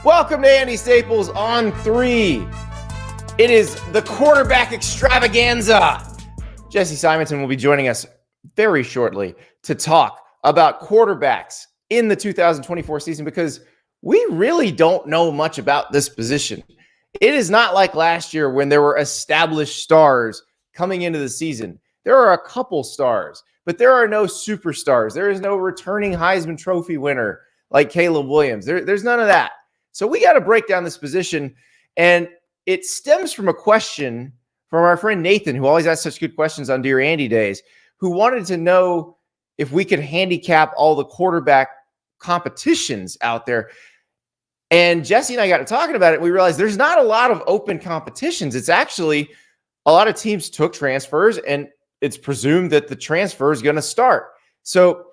Welcome to Andy Staples on 3. It is the quarterback extravaganza. Jesse Simonton will be joining us very shortly to talk about quarterbacks in the 2024 season because we really don't know much about this position. It is not like last year when there were established stars coming into the season. There are a couple stars, but there are no superstars. There is no returning Heisman Trophy winner like Caleb Williams. There's none of that. So we got to break down this position, and it stems from a question from our friend Nathan, who always asks such good questions on Dear Andy Days, who wanted to know if we could handicap all the quarterback competitions out there. And Jesse and I got to talking about it. We realized there's not a lot of open competitions. It's actually a lot of teams took transfers, and it's presumed that the transfer is going to start. So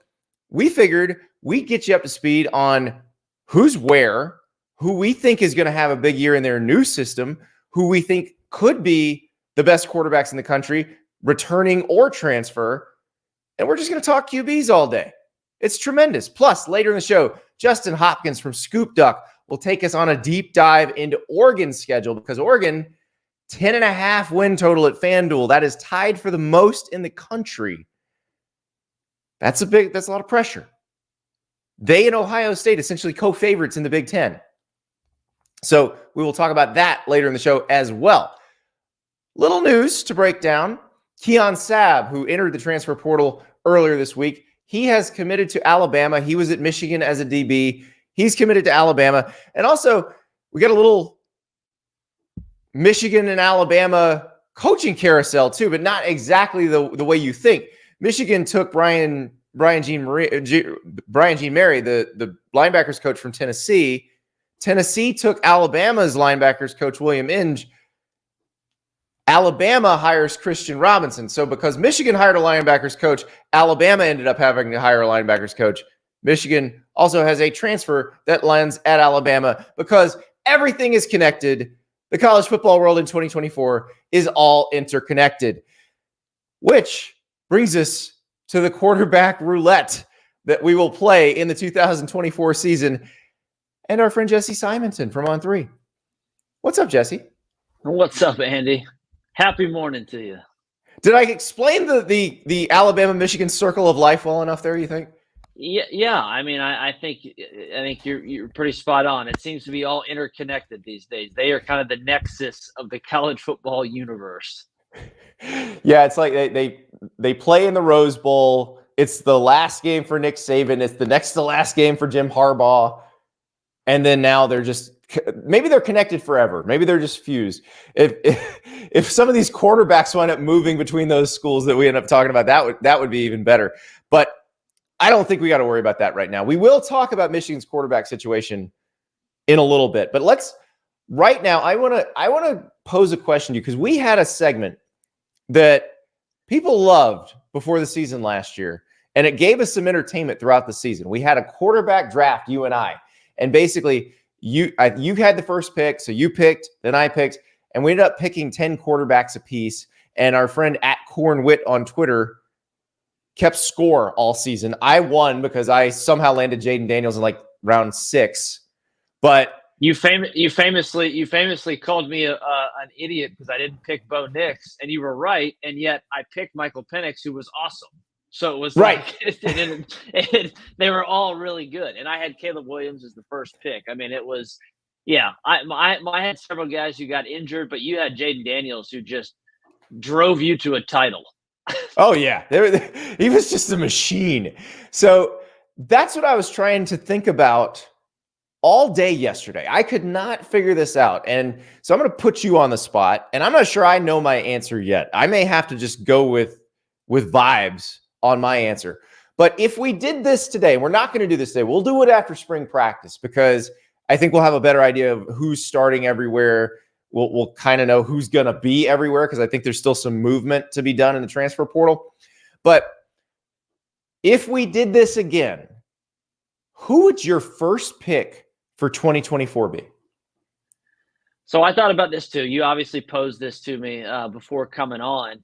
we figured we'd get you up to speed on who's where, who we think is going to have a big year in their new system, who we think could be the best quarterbacks in the country, returning or transfer. And we're just going to talk QBs all day. It's tremendous. Plus, later in the show, Justin Hopkins from ScoopDuck will take us on a deep dive into Oregon's schedule because Oregon, 10.5 win total at FanDuel. That is tied for the most in the country. That's a lot of pressure. They and Ohio State essentially co-favorites in the Big Ten. So we will talk about that later in the show as well. Little news to break down. Keon Sabb, who entered the transfer portal earlier this week, he has committed to Alabama. He was at Michigan as a DB. He's committed to Alabama. And also, we got a little Michigan and Alabama coaching carousel too, but not exactly the way you think. Michigan took Brian Jean Mary, the linebackers coach from Tennessee. Tennessee took Alabama's linebackers coach, William Inge. Alabama hires Christian Robinson. So because Michigan hired a linebackers coach, Alabama ended up having to hire a linebackers coach. Michigan also has a transfer that lands at Alabama because everything is connected. The college football world in 2024 is all interconnected, which brings us to the quarterback roulette that we will play in the 2024 season. And our friend Jesse Simonton from On 3. What's up, Jesse? What's up, Andy? Happy morning to you. Did I explain the Alabama-Michigan circle of life well enough there, you think? Yeah. I mean, I think you're pretty spot on. It seems to be all interconnected these days. They are kind of the nexus of the college football universe. Yeah, it's like they play in the Rose Bowl. It's the last game for Nick Saban. It's the next to last game for Jim Harbaugh. And then now maybe they're connected forever. Maybe they're just fused. If some of these quarterbacks wind up moving between those schools that we end up talking about, that would be even better. But I don't think we got to worry about that right now. We will talk about Michigan's quarterback situation in a little bit. But right now, I want to pose a question to you because we had a segment that people loved before the season last year, and it gave us some entertainment throughout the season. We had a quarterback draft, you and I. And basically, you had the first pick, so you picked, then I picked, and we ended up picking 10 quarterbacks apiece. And our friend @CornWit on Twitter kept score all season. I won because I somehow landed Jaden Daniels in like round 6. But you famously called me an idiot because I didn't pick Bo Nix, and you were right. And yet I picked Michael Penix, who was awesome. So it was right. They were all really good. And I had Caleb Williams as the first pick. I mean, it was, yeah, I had several guys who got injured, but you had Jaden Daniels who just drove you to a title. Oh, yeah. He was just a machine. So that's what I was trying to think about all day yesterday. I could not figure this out. And so I'm going to put you on the spot. And I'm not sure I know my answer yet. I may have to just go with vibes on my answer. But if we did this today, we're not going to do this today. We'll do it after spring practice because I think we'll have a better idea of who's starting everywhere. We'll kind of know who's going to be everywhere because I think there's still some movement to be done in the transfer portal. But if we did this again, who would your first pick for 2024 be? So I thought about this too. You obviously posed this to me before coming on.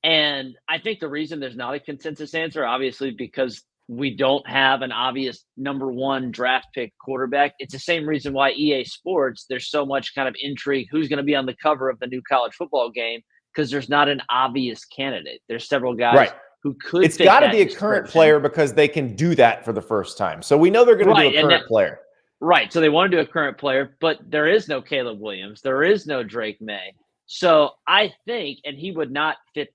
And I think the reason there's not a consensus answer, obviously, because we don't have an obvious number one draft pick quarterback. It's the same reason why EA Sports, there's so much kind of intrigue. Who's going to be on the cover of the new college football game? Because there's not an obvious candidate. There's several guys who could. It's got to be a current player because they can do that for the first time. So we know they're going to do a current player. Right. So they want to do a current player, but there is no Caleb Williams. There is no Drake May. So I think, and he would not fit.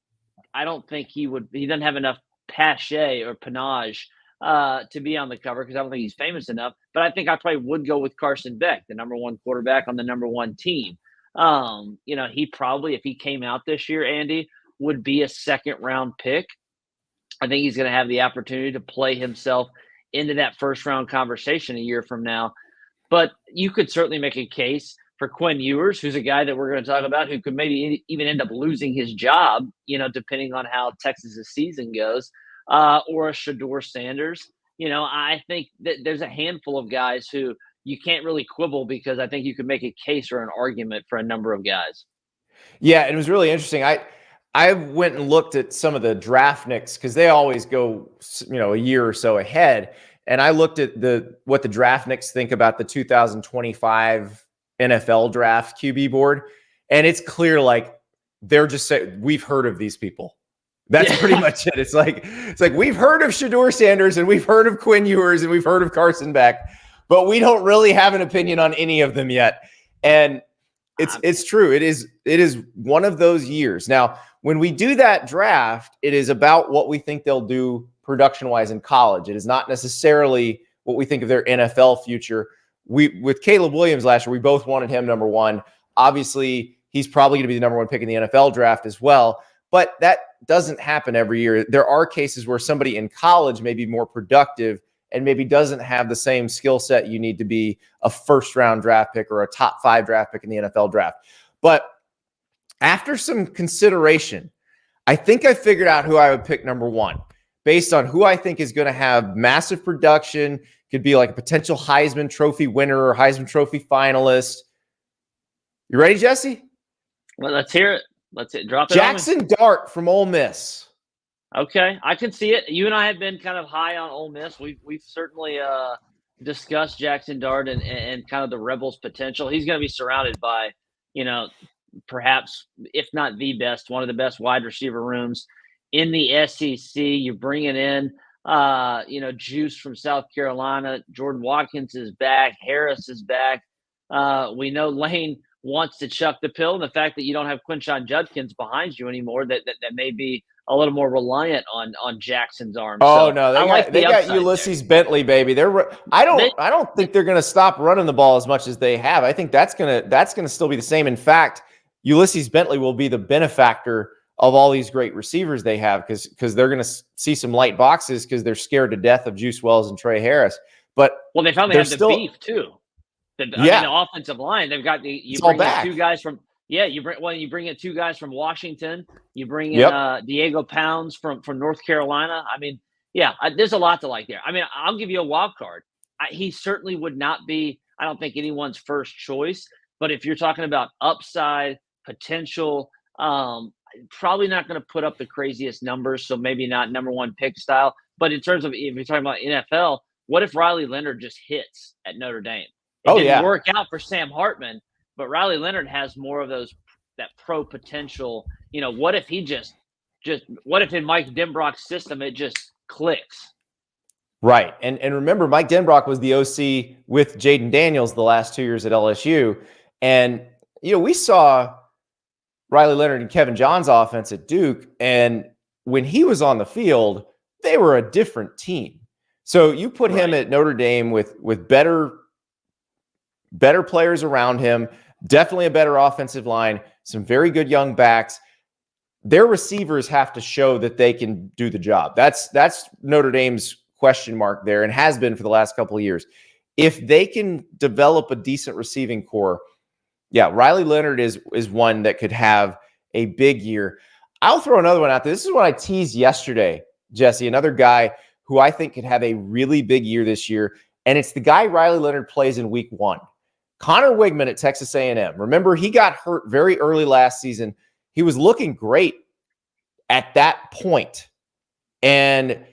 I don't think he doesn't have enough cachet or panache to be on the cover because I don't think he's famous enough. But I think I probably would go with Carson Beck, the number one quarterback on the number one team. He probably, if he came out this year, Andy, would be a second-round pick. I think he's going to have the opportunity to play himself into that first-round conversation a year from now. But you could certainly make a case for Quinn Ewers, who's a guy that we're going to talk about who could maybe even end up losing his job, depending on how Texas's season goes, or a Shedeur Sanders. I think that there's a handful of guys who you can't really quibble because I think you could make a case or an argument for a number of guys. Yeah, it was really interesting. I went and looked at some of the draftniks because they always go, a year or so ahead. And I looked at what the draftniks think about the 2025 NFL draft QB board. And it's clear, like, they're just saying, we've heard of these people. That's pretty much it. It's like we've heard of Shedeur Sanders and we've heard of Quinn Ewers and we've heard of Carson Beck, but we don't really have an opinion on any of them yet. And it's true. It is one of those years. Now, when we do that draft, it is about what we think they'll do production-wise in college. It is not necessarily what we think of their NFL future. With Caleb Williams last year, we both wanted him number one. Obviously, he's probably going to be the number one pick in the NFL draft as well. But that doesn't happen every year. There are cases where somebody in college may be more productive and maybe doesn't have the same skill set you need to be a first-round draft pick or a top 5 draft pick in the NFL draft. But after some consideration, I think I figured out who I would pick number one based on who I think is going to have massive production, could be like a potential Heisman Trophy winner or Heisman Trophy finalist. You ready, Jesse? Well, let's hear it. Drop it. Jaxson Dart from Ole Miss. Okay, I can see it. You and I have been kind of high on Ole Miss. We've certainly discussed Jaxson Dart and kind of the Rebels' potential. He's going to be surrounded by, perhaps, if not the best, one of the best wide receiver rooms in the SEC. You're bringing in, Juice from South Carolina. Jordan Watkins is back. Harris is back. We know Lane wants to chuck the pill, and the fact that you don't have Quinshon Judkins behind you anymore, that may be a little more reliant on Jackson's arm. Oh, so no, they got Ulysses Bentley, baby. I don't think they're going to stop running the ball as much as they have. I think that's gonna still be the same. In fact, Ulysses Bentley will be the benefactor of all these great receivers they have because they're going to see some light boxes because they're scared to death of Juice Wells and Trey Harris. But they found they had the beef too. The offensive line, they've got you bring in two guys from you bring in two guys from Washington, you bring in Diego Pounds from North Carolina. I mean, there's a lot to like there. I mean, I'll give you a wild card. He certainly would not be, I don't think, anyone's first choice, but if you're talking about upside potential, probably not going to put up the craziest numbers, so maybe not number one pick style. But in terms of, if you're talking about NFL, what if Riley Leonard just hits at Notre Dame? It didn't work out for Sam Hartman, but Riley Leonard has more of that pro potential. What if he just what if in Mike Denbrock's system it just clicks? Right. And remember, Mike Denbrock was the OC with Jaden Daniels the last 2 years at LSU. And, we saw Riley Leonard and Kevin John's offense at Duke. And when he was on the field, they were a different team. So you put him at Notre Dame with better players around him, definitely a better offensive line, some very good young backs. Their receivers have to show that they can do the job. That's Notre Dame's question mark there, and has been for the last couple of years. If they can develop a decent receiving core, Riley Leonard is one that could have a big year. I'll throw another one out there. This is what I teased yesterday, Jesse, another guy who I think could have a really big year this year, and it's the guy Riley Leonard plays in week 1. Connor Wigman at Texas A&M. Remember, he got hurt very early last season. He was looking great at that point. And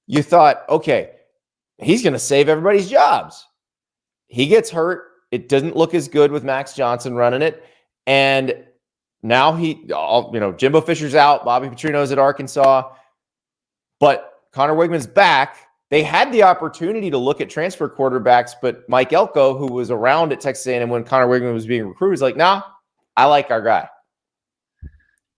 you thought, okay, he's going to save everybody's jobs. He gets hurt. It doesn't look as good with Max Johnson running it. And now Jimbo Fisher's out. Bobby Petrino's at Arkansas. But Connor Wigman's back. They had the opportunity to look at transfer quarterbacks, but Mike Elko, who was around at Texas A&M when Connor Wigman was being recruited, was like, nah, I like our guy.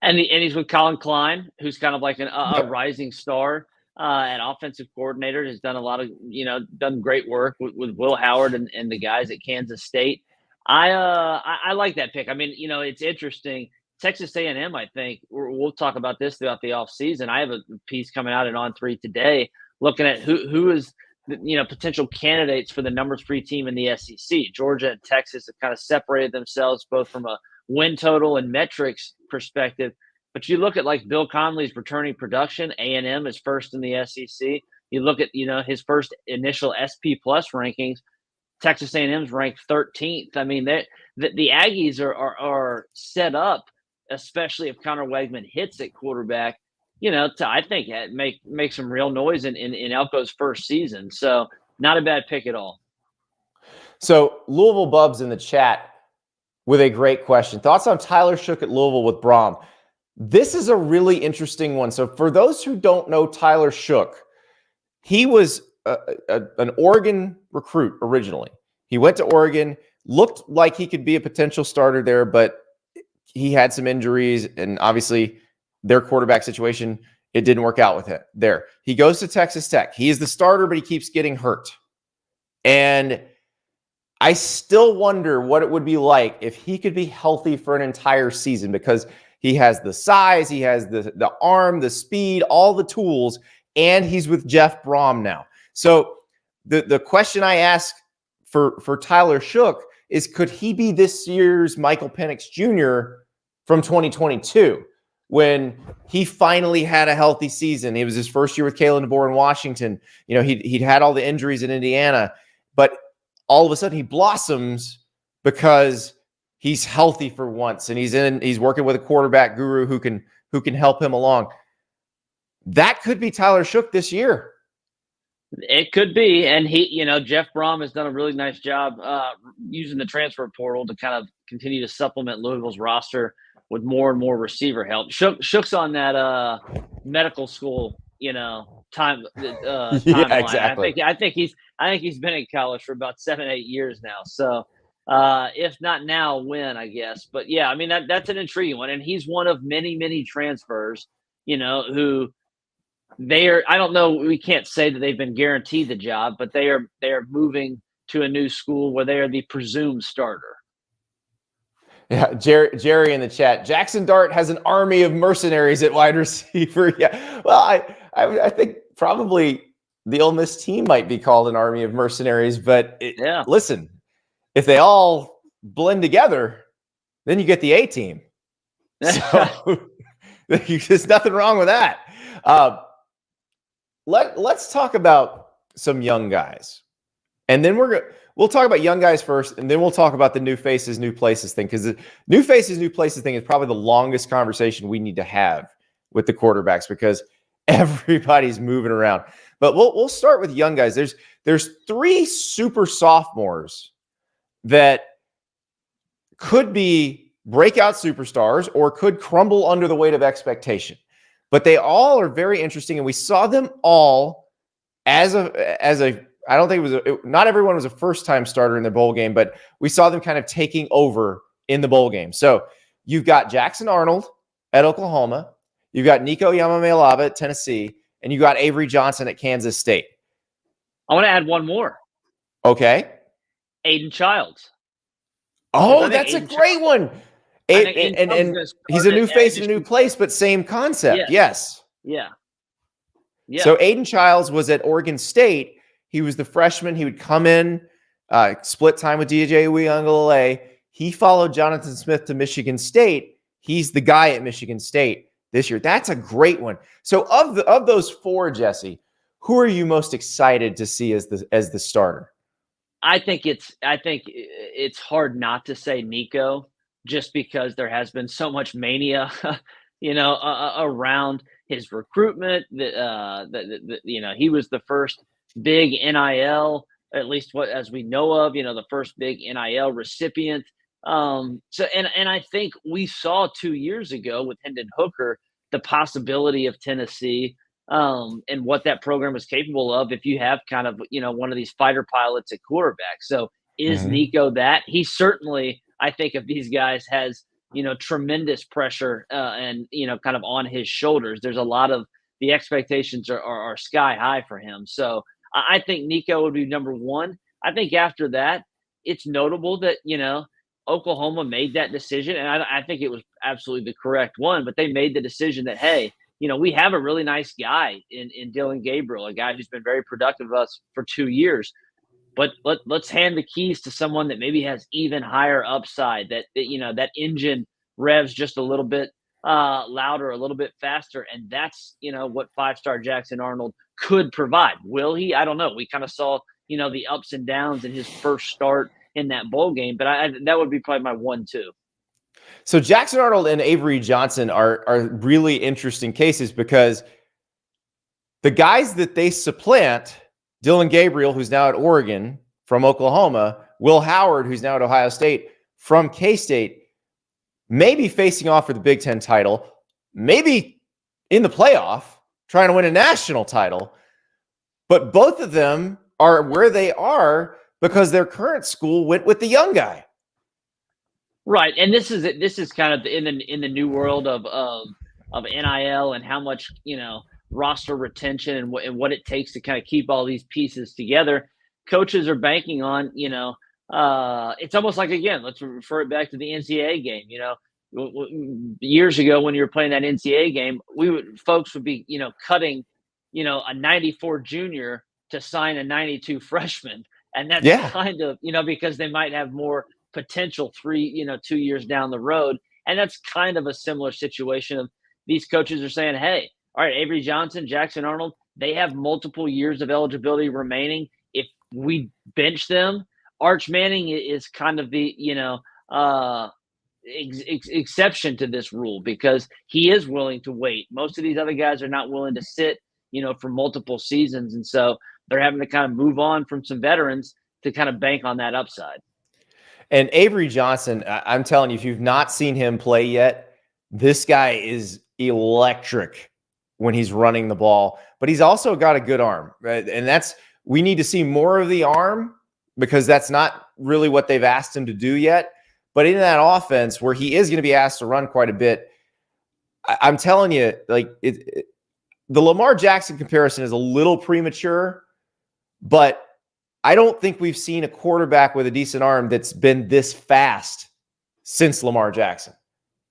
And he's with Colin Klein, who's kind of like a rising star. An offensive coordinator, has done a lot of, done great work with Will Howard and the guys at Kansas State. I like that pick. I mean, it's interesting. Texas A&M, I think, we'll talk about this throughout the offseason. I have a piece coming out at On3 today looking at who is, potential candidates for the number 3 team in the SEC. Georgia and Texas have kind of separated themselves both from a win total and metrics perspective. But you look at like Bill Conley's returning production, A&M is first in the SEC. You look at, his first initial SP plus rankings, Texas A&M's ranked 13th. I mean, the Aggies are set up, especially if Connor Wegman hits at quarterback, to, I think, make some real noise in Elko's first season. So not a bad pick at all. So Louisville Bubs in the chat with a great question. Thoughts on Tyler Shook at Louisville with Brom? This is a really interesting one. So for those who don't know Tyler Shook, he was an Oregon recruit originally. He went to Oregon, looked like he could be a potential starter there, but he had some injuries, and obviously their quarterback situation, it didn't work out with him there. He goes to Texas Tech. He is the starter, but he keeps getting hurt. And I still wonder what it would be like if he could be healthy for an entire season, because he has the size, he has the arm, the speed, all the tools, and he's with Jeff Brom now. So the question I ask for Tyler Shook is, could he be this year's Michael Penix Jr. from 2022 when he finally had a healthy season? It was his first year with Kalen DeBoer in Washington. He'd had all the injuries in Indiana, but all of a sudden he blossoms because he's healthy for once, and he's working with a quarterback guru who can help him along. That could be Tyler Shook this year. It could be, and Jeff Brom has done a really nice job using the transfer portal to kind of continue to supplement Louisville's roster with more and more receiver help. Shook's on that medical school, timeline. Yeah, exactly. I think he's been in college for about 7-8 years now. So if not now, when, I guess. But yeah, I mean that's an intriguing one, and he's one of many transfers, who I don't know, we can't say that they've been guaranteed the job, but they are moving to a new school where they are the presumed starter. Yeah, Jerry in the chat. Jaxson Dart has an army of mercenaries at wide receiver. Yeah, well, I think probably the Ole Miss team might be called an army of mercenaries. But listen, if they all blend together, then you get the A team. So there's nothing wrong with that. Let's talk about some young guys, and then we'll talk about young guys first, and then we'll talk about the new faces, new places thing, because the new faces, new places thing is probably the longest conversation we need to have with the quarterbacks, because everybody's moving around. But we'll start with young guys. There's 3 super sophomores that could be breakout superstars or could crumble under the weight of expectation. But they all are very interesting, and we saw them all as a. I don't think not everyone was a first-time starter in the bowl game, but we saw them kind of taking over in the bowl game. So you've got Jackson Arnold at Oklahoma, you've got Nico Yamamoto at Tennessee, and you got Avery Johnson at Kansas State. I want to add one more. Okay, Aiden Childs. Oh, that's a great one. And he's a new face in a new place, but same concept. Yes. Yeah. So Aiden Childs was at Oregon State. He was the freshman. He would come in, split time with DJ Uiagalelei. He followed Jonathan Smith to Michigan State. He's the guy at Michigan State this year. That's a great one. So of those 4, Jesse, who are you most excited to see as the starter? I think it's hard not to say Nico, just because there has been so much mania around his recruitment. He was the first big NIL, at least as we know of, the first big NIL recipient. And I think we saw 2 years ago with Hendon Hooker the possibility of Tennessee and what that program is capable of if you have kind of, one of these fighter pilots at quarterback. So is Nico that? He certainly, I think, of these guys has, tremendous pressure and, kind of on his shoulders. There's a lot of the expectations are sky high for him. So I think Nico would be number one. I think after that, it's notable that, Oklahoma made that decision, and I think it was absolutely the correct one, but they made the decision that, hey, we have a really nice guy in Dillon Gabriel, a guy who's been very productive with us for 2 years. But let's hand the keys to someone that maybe has even higher upside, that that engine revs just a little bit louder, a little bit faster. And that's, what 5-star Jackson Arnold could provide. Will he? I don't know. We kind of saw, the ups and downs in his first start in that bowl game, but that would be probably my 1-2. So Jackson Arnold and Avery Johnson are really interesting cases because the guys that they supplant, Dillon Gabriel, who's now at Oregon from Oklahoma, Will Howard, who's now at Ohio State from K-State, may be facing off for the Big Ten title, maybe in the playoff, trying to win a national title. But both of them are where they are because their current school went with the young guy. Right, and this is kind of in the new world of NIL and how much roster retention and what it takes to kind of keep all these pieces together. Coaches are banking on it's almost like, again, let's refer it back to the NCAA game. Years ago when you were playing that NCAA game, folks would be cutting a 94 junior to sign a 92 freshman, and that's kind of because they might have more potential 2 years down the road. And that's kind of a similar situation of these coaches are saying, hey, all right, Avery Johnson, Jackson Arnold, they have multiple years of eligibility remaining. If we bench them, Arch Manning is kind of the exception to this rule because he is willing to wait. Most of these other guys are not willing to sit for multiple seasons, and so they're having to kind of move on from some veterans to kind of bank on that upside. And Avery Johnson, I'm telling you, if you've not seen him play yet, this guy is electric when he's running the ball, but he's also got a good arm, right? And we need to see more of the arm because that's not really what they've asked him to do yet. But in that offense where he is going to be asked to run quite a bit, I'm telling you, like the Lamar Jackson comparison is a little premature, but I don't think we've seen a quarterback with a decent arm that's been this fast since Lamar Jackson.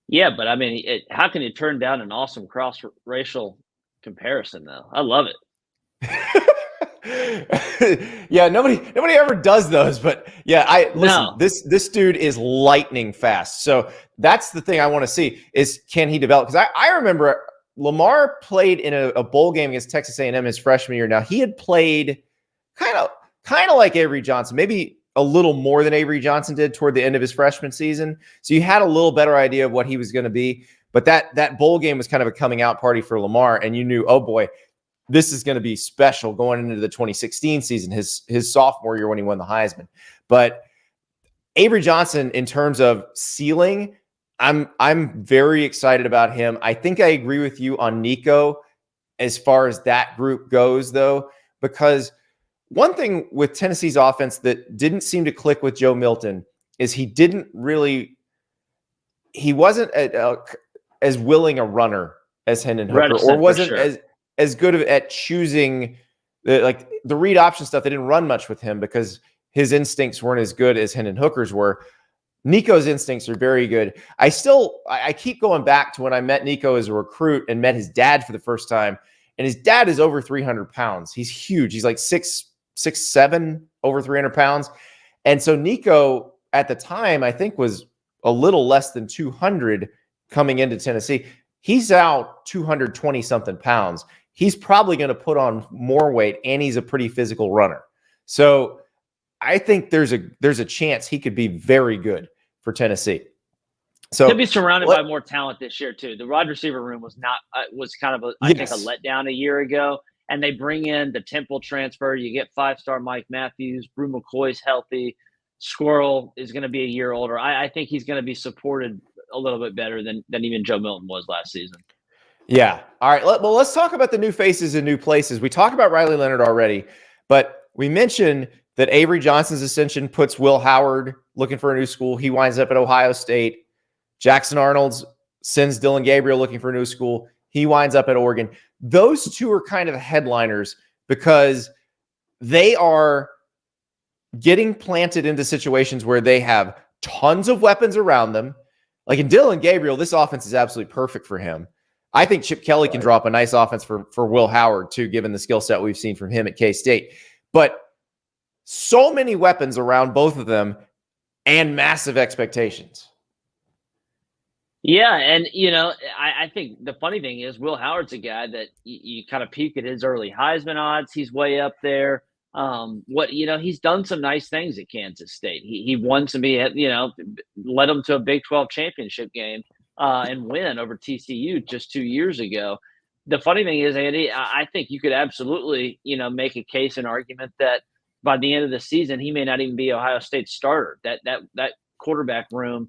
Yeah, but I mean, how can you turn down an awesome cross-racial comparison, though? I love it. Yeah, nobody ever does those, but yeah, listen. This dude is lightning fast. So that's the thing I want to see is can he develop? Because I remember Lamar played in a bowl game against Texas A&M his freshman year. Now he had played kind of like Avery Johnson, maybe a little more than Avery Johnson did toward the end of his freshman season. So you had a little better idea of what he was going to be. But that bowl game was kind of a coming out party for Lamar, and you knew, oh boy, this is going to be special going into the 2016 season, his sophomore year when he won the Heisman. But Avery Johnson, in terms of ceiling, I'm very excited about him. I think I agree with you on Nico as far as that group goes, though, because one thing with Tennessee's offense that didn't seem to click with Joe Milton is he wasn't as willing a runner as Hendon Hooker, or wasn't as good at choosing the read option stuff. They didn't run much with him because his instincts weren't as good as Hendon Hooker's were. Nico's instincts are very good. I keep going back to when I met Nico as a recruit and met his dad for the first time. And his dad is over 300 pounds. He's huge. He's like 6'7", over 300 pounds. And so Nico at the time, I think, was a little less than 200 coming into Tennessee. He's out 220 something pounds. He's probably going to put on more weight, and he's a pretty physical runner. So I think there's a chance he could be very good for Tennessee. So he'll be surrounded by more talent this year too. The wide receiver room was not was kind of I think a letdown a year ago, and they bring in the Temple transfer. You get 5-star Mike Matthews. Brew McCoy's healthy. Squirrel is going to be a year older. I think he's going to be supported a little bit better than even Joe Milton was last season. Yeah. All right. Well, let's talk about the new faces in new places. We talked about Riley Leonard already, but we mentioned that Avery Johnson's ascension puts Will Howard looking for a new school. He winds up at Ohio State. Jackson Arnold's sends Dillon Gabriel looking for a new school. He winds up at Oregon. Those two are kind of headliners because they are getting planted into situations where they have tons of weapons around them. Like in Dillon Gabriel, this offense is absolutely perfect for him. I think Chip Kelly can drop a nice offense for Will Howard too, given the skill set we've seen from him at K-State. But so many weapons around both of them and massive expectations. Yeah, and I think the funny thing is Will Howard's a guy that you kind of peek at his early Heisman odds. He's way up there. He's done some nice things at Kansas State. He won some, led them to a Big 12 championship game and win over TCU just 2 years ago. The funny thing is, Andy, I think you could absolutely, make a case and argument that by the end of the season, he may not even be Ohio State's starter. That quarterback room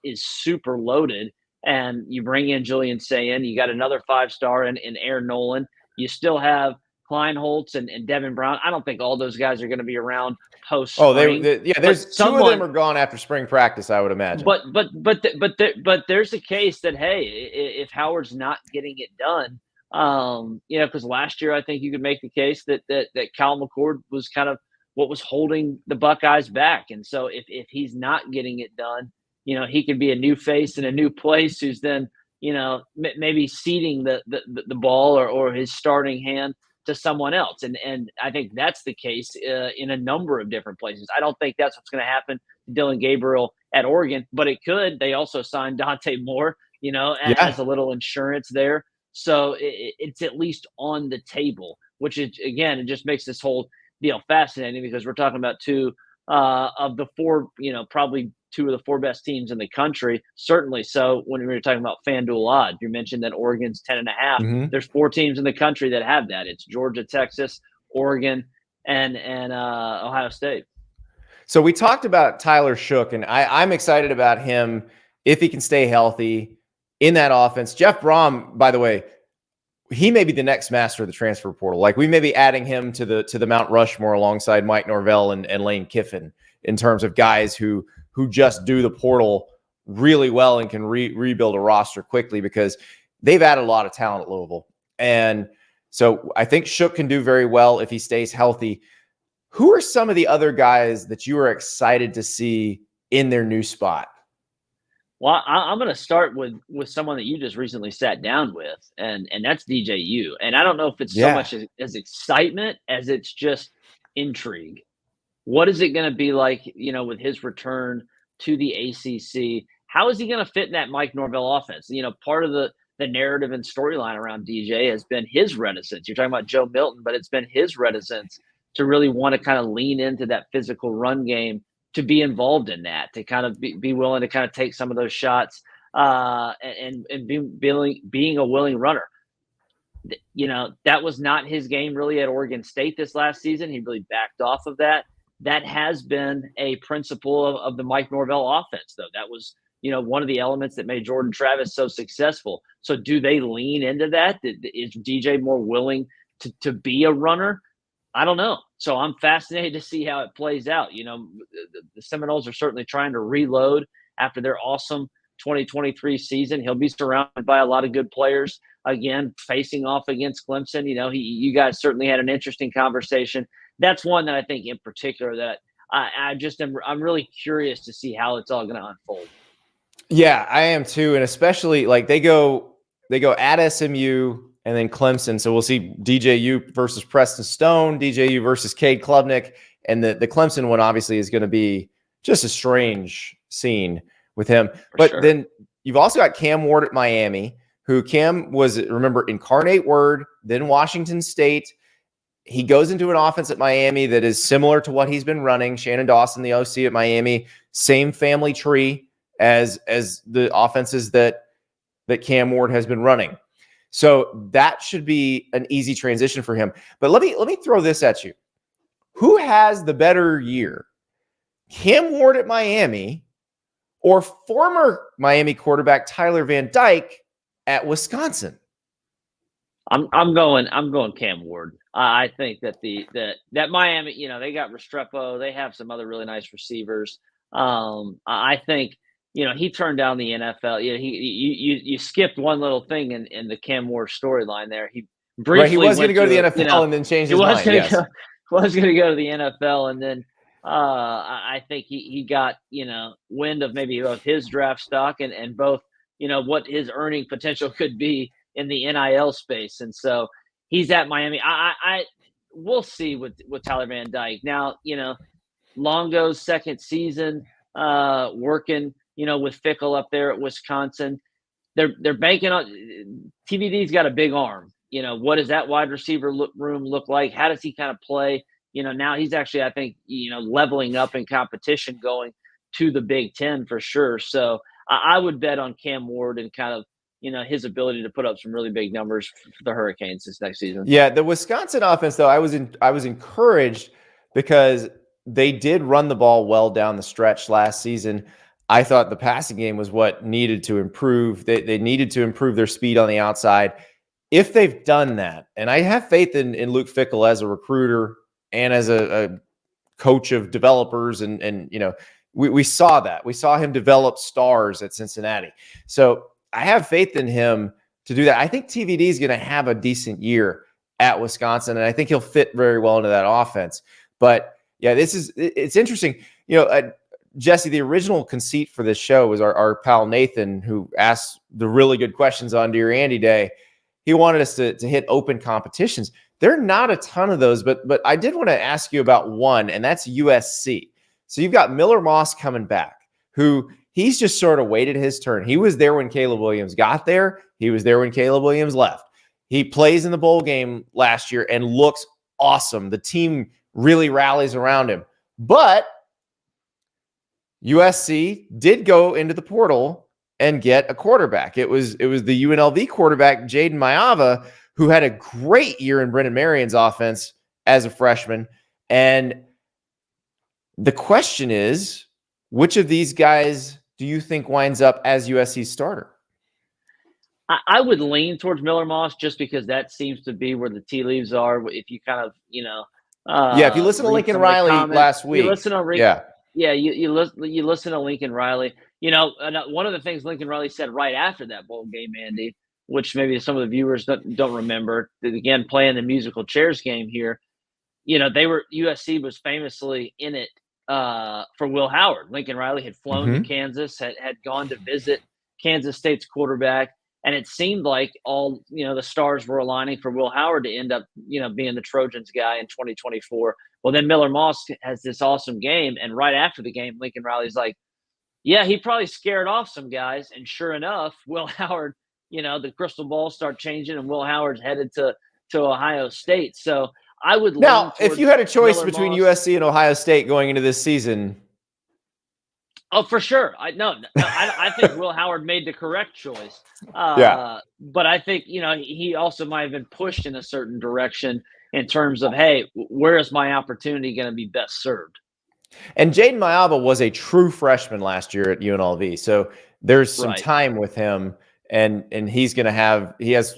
is super loaded, and you bring in Julian Sayin, you got another 5-star in Aaron Nolan. You still have Klein Holtz and Devin Brown. I don't think all those guys are going to be around post. Oh, there's two of them are gone after spring practice, I would imagine. But there's a case that, hey, if Howard's not getting it done, because last year I think you could make the case that Cal McCord was kind of what was holding the Buckeyes back, and so if he's not getting it done, he could be a new face in a new place who's then maybe ceding the ball or his starting hand to someone else. And I think that's the case in a number of different places. I don't think that's what's going to happen to Dillon Gabriel at Oregon, but it could. They also signed Dante Moore, as a little insurance there. So it's at least on the table, which is, again, it just makes this whole deal fascinating because we're talking about two of the four, probably two of the four best teams in the country. Certainly so when we were talking about FanDuel odds. You mentioned that Oregon's 10.5. Mm-hmm. There's 4 teams in the country that have that. It's Georgia, Texas, Oregon, and Ohio State. So we talked about Tyler Shook, and I'm excited about him if he can stay healthy in that offense. Jeff Brom, by the way, he may be the next master of the transfer portal. Like, we may be adding him to the Mount Rushmore alongside Mike Norvell and Lane Kiffin in terms of guys who just do the portal really well and can rebuild a roster quickly because they've added a lot of talent at Louisville. And so I think Shook can do very well if he stays healthy. Who are some of the other guys that you are excited to see in their new spot? Well, I'm going to start with someone that you just recently sat down with, and that's DJU. And I don't know if it's so much as excitement as it's just intrigue. What is it going to be like, with his return to the ACC? How is he going to fit in that Mike Norvell offense? Part of the narrative and storyline around DJ has been his reticence. You're talking about Joe Milton, but it's been his reticence to really want to kind of lean into that physical run game, to be involved in that, to kind of be willing to kind of take some of those shots and being a willing runner. That was not his game really at Oregon State this last season. He really backed off of that. That has been a principle of the Mike Norvell offense, though. That was, one of the elements that made Jordan Travis so successful. So do they lean into that? Is DJ more willing to be a runner? I don't know. So I'm fascinated to see how it plays out. The Seminoles are certainly trying to reload after their awesome 2023 season. He'll be surrounded by a lot of good players, again, facing off against Clemson. You guys certainly had an interesting conversation. That's one that I think in particular that I'm really curious to see how it's all going to unfold. Yeah, I am too. And especially like they go at SMU and then Clemson. So we'll see DJU versus Preston Stone, DJU versus Cade Klubnik. And the Clemson one obviously is going to be just a strange scene with him. Then you've also got Cam Ward at Miami, who Cam was, remember, Incarnate Word, then Washington State. He goes into an offense at Miami that is similar to what he's been running. Shannon Dawson, the OC at Miami, same family tree as the offenses that Cam Ward has been running. So that should be an easy transition for him. But let me throw this at you. Who has the better year? Cam Ward at Miami or former Miami quarterback Tyler Van Dyke at Wisconsin? I'm going Cam Ward. I think that that Miami, they got Restrepo. They have some other really nice receivers. I think, he turned down the NFL. You skipped one little thing in the Cam Ward storyline there. He briefly he was going to go to the NFL and then change his mind. Was going to go to the NFL, and then I think he got wind of maybe both his draft stock and both what his earning potential could be in the NIL space, and so he's at Miami. We'll see with Tyler Van Dyke now. Longo's second season working with Fickle up there at Wisconsin. They're banking on TVD's got a big arm. What does that wide receiver room look like? How does he kind of play? Now he's actually, I think, leveling up in competition going to the Big Ten for sure. So I would bet on Cam Ward and kind of, his ability to put up some really big numbers for the Hurricanes this next season. Yeah, the Wisconsin offense, though, I was encouraged because they did run the ball well down the stretch last season. I thought the passing game was what needed to improve. They needed to improve their speed on the outside. If they've done that, and I have faith in Luke Fickell as a recruiter and as a coach of developers, and we saw that. We saw him develop stars at Cincinnati. So I have faith in him to do that. I think TVD is going to have a decent year at Wisconsin, and I think he'll fit very well into that offense. But yeah, it's interesting. Jesse, the original conceit for this show was our pal Nathan, who asked the really good questions on Dear Andy Day. He wanted us to hit open competitions. There are not a ton of those, but I did want to ask you about one, and that's USC. So you've got Miller Moss coming back, who he's just sort of waited his turn. He was there when Caleb Williams got there. He was there when Caleb Williams left. He plays in the bowl game last year and looks awesome. The team really rallies around him. But USC did go into the portal and get a quarterback. It was the UNLV quarterback, Jaden Maiava, who had a great year in Brendan Marion's offense as a freshman. And the question is, which of these guys do you think winds up as USC's starter? I would lean towards Miller Moss just because that seems to be where the tea leaves are. If you kind of, if you listen to Lincoln Riley last week, you listen to Lincoln Riley. One of the things Lincoln Riley said right after that bowl game, Andy, which maybe some of the viewers don't remember, again, playing the musical chairs game here, USC was famously in it for Will Howard. Lincoln Riley had flown to Kansas, had gone to visit Kansas State's quarterback, and it seemed like all, the stars were aligning for Will Howard to end up, being the Trojans guy in 2024. Well, then Miller Moss has this awesome game, and right after the game, Lincoln Riley's like, yeah, he probably scared off some guys, and sure enough, Will Howard, the crystal ball start changing, and Will Howard's headed to Ohio State. So I would now, if you had a choice between USC and Ohio State going into this season. Oh, for sure. I think Will Howard made the correct choice. But I think, he also might have been pushed in a certain direction in terms of, hey, where is my opportunity going to be best served? And Jaden Maiava was a true freshman last year at UNLV. So there's some time with him, and he's going to he has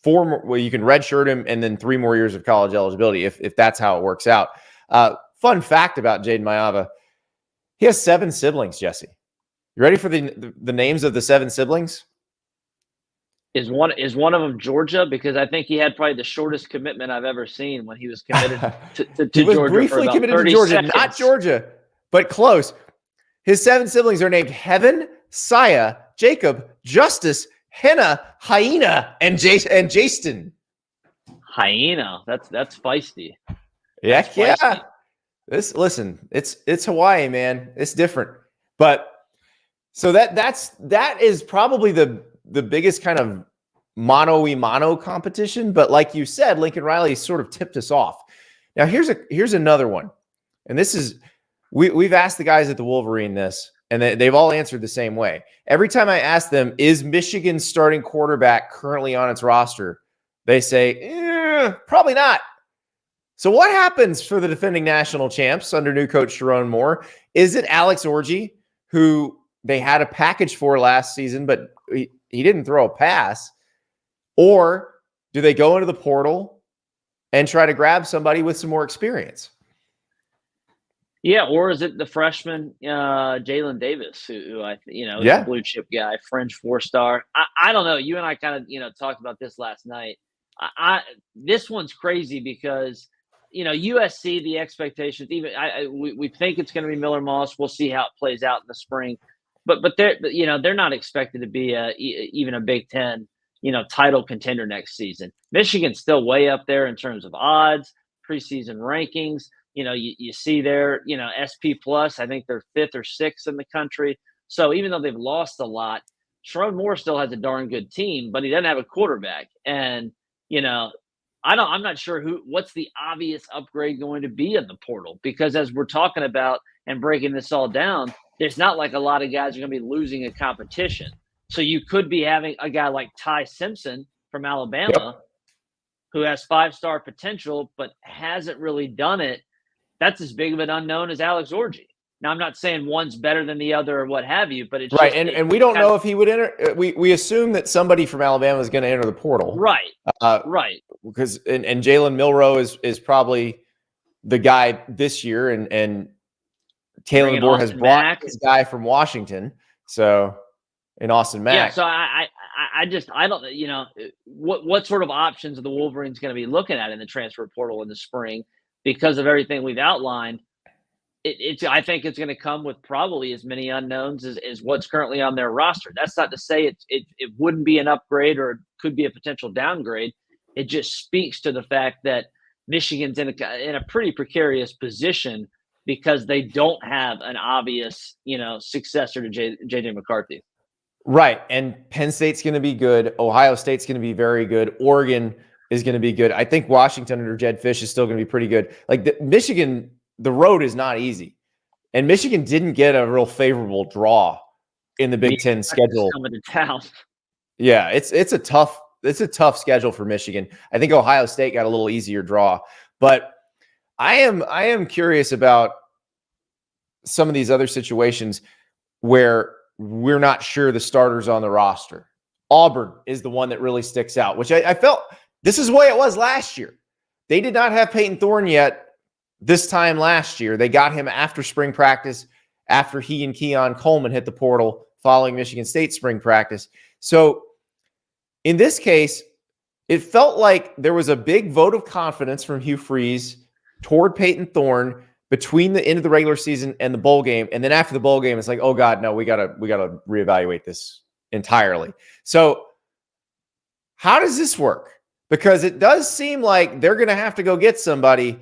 4 more, well, you can redshirt him and then 3 more years of college eligibility if that's how it works out. Fun fact about Jaden Maiava. He has 7 siblings, Jesse. You ready for the names of the 7 siblings? Is one of them Georgia? Because I think he had probably the shortest commitment I've ever seen when he was committed to he was Georgia. Briefly committed to Georgia, seconds. Not Georgia, but close. His 7 siblings are named Heaven, Saya, Jacob, Justice, Henna, Hyena, and Jason. Hyena. That's feisty. Yeah, yeah. Listen, it's Hawaii, man. It's different. But so that is probably the biggest kind of mano-a-mano competition. But like you said, Lincoln Riley sort of tipped us off. Now here's another one. And this is we've asked the guys at the Wolverine this, and they've all answered the same way. Every time I ask them, is Michigan's starting quarterback currently on its roster? They say, probably not. So what happens for the defending national champs under new coach Sharon Moore? Is it Alex Orji, who they had a package for last season, but he didn't throw a pass? Or do they go into the portal and try to grab somebody with some more experience? Yeah, or is it the freshman Jalen Davis, who is a blue chip guy, French 4-star? I don't know. You and I kind of talked about this last night. This one's crazy because USC, the expectations, we think it's going to be Miller Moss. We'll see how it plays out in the spring, but they're not expected to be even a Big Ten title contender next season. Michigan's still way up there in terms of odds, preseason rankings. You see there, SP Plus, I think they're 5th or 6th in the country. So even though they've lost a lot, Sharon Moore still has a darn good team, but he doesn't have a quarterback. And, I'm not sure what's the obvious upgrade going to be in the portal, because as we're talking about and breaking this all down, there's not like a lot of guys are going to be losing a competition. So you could be having a guy like Ty Simpson from Alabama who has 5-star potential, but hasn't really done it. That's as big of an unknown as Alex Orji. Now, I'm not saying one's better than the other or what have you, but it's right. And we don't know if he would enter. We assume that somebody from Alabama is going to enter the portal. Right. Right. Because and Jalen Milroe is probably the guy this year, and Kalen DeBoer has brought this guy from Washington. So in Austin Mack. Yeah. So I don't, what sort of options are the Wolverines going to be looking at in the transfer portal in the spring because of everything we've outlined? I think it's going to come with probably as many unknowns as what's currently on their roster. That's not to say it wouldn't be an upgrade or it could be a potential downgrade. It just speaks to the fact that Michigan's in a pretty precarious position because they don't have an obvious, successor to J.J. McCarthy. Right. And Penn State's going to be good. Ohio State's going to be very good. Oregon is going to be good. I think Washington under Jed Fish is still going to be pretty good. Like Michigan, the road is not easy. And Michigan didn't get a real favorable draw in the Big Ten schedule. Coming to town. Yeah, it's a tough schedule for Michigan. I think Ohio State got a little easier draw. But I am curious about some of these other situations where we're not sure the starters on the roster. Auburn is the one that really sticks out, which I felt this is the way it was last year. They did not have Peyton Thorne yet this time last year. They got him after spring practice, after he and Keon Coleman hit the portal following Michigan State spring practice. So in this case, it felt like there was a big vote of confidence from Hugh Freeze toward Peyton Thorne between the end of the regular season and the bowl game. And then after the bowl game, it's like, oh God, no, we gotta reevaluate this entirely. So how does this work? Because it does seem like they're going to have to go get somebody,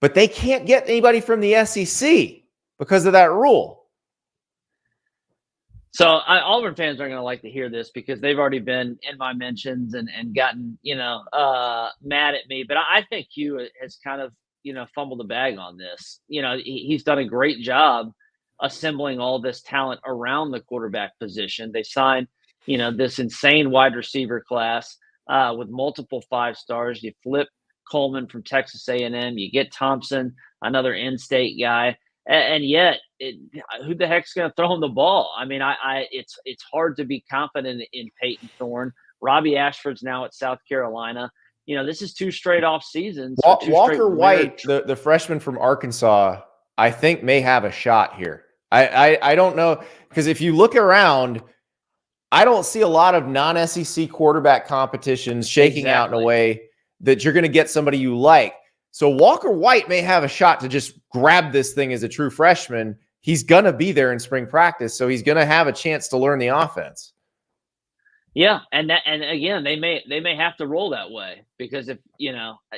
but they can't get anybody from the SEC because of that rule. So Auburn fans aren't going to like to hear this because they've already been in my mentions and gotten, mad at me. But I think Hugh has kind of, fumbled the bag on this. He's done a great job assembling all this talent around the quarterback position. They signed, this insane wide receiver class with multiple 5-stars. You flip Coleman from Texas A&M. You get Thompson, another in-state guy. And yet, who the heck's going to throw him the ball? I mean, it's hard to be confident in Peyton Thorne. Robbie Ashford's now at South Carolina. This is 2 straight off seasons. Walker White, the freshman from Arkansas, I think may have a shot here. I don't know, because if you look around, I don't see a lot of non-SEC quarterback competitions shaking out in a way that you're going to get somebody you like. So Walker White may have a shot to just grab this thing as a true freshman. He's going to be there in spring practice, so he's going to have a chance to learn the offense. Yeah, and again, they may have to roll that way because if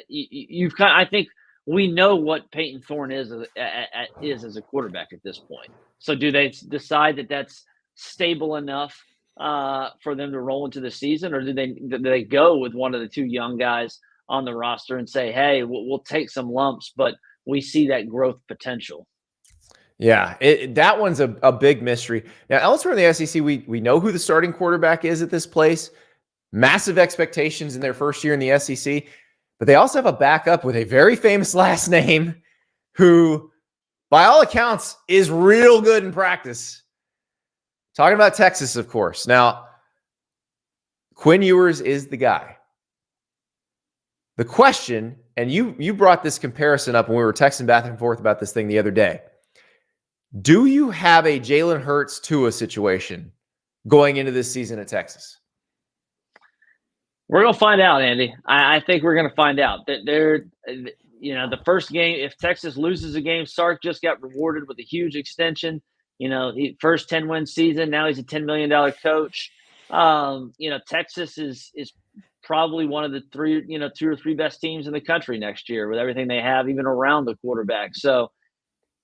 you've kind of, I think we know what Peyton Thorne is as a quarterback at this point. So do they decide that that's stable enough for them to roll into the season, or do they go with one of the 2 young guys on the roster and say, hey, we'll take some lumps, but we see that growth potential? Yeah, that one's a big mystery. Now, elsewhere in the SEC, we know who the starting quarterback is at this place. Massive expectations in their first year in the SEC, but they also have a backup with a very famous last name who, by all accounts, is real good in practice. Talking about Texas, of course. Now, Quinn Ewers is the guy. The question, and you brought this comparison up when we were texting back and forth about this thing the other day. Do you have a Jalen Hurts Tua situation going into this season at Texas? We're going to find out, Andy. I think we're going to find out. That the first game, if Texas loses a game, Sark just got rewarded with a huge extension. First 10-win season. Now he's a $10 million coach. Texas is probably one of the two or three best teams in the country next year with everything they have, even around the quarterback. So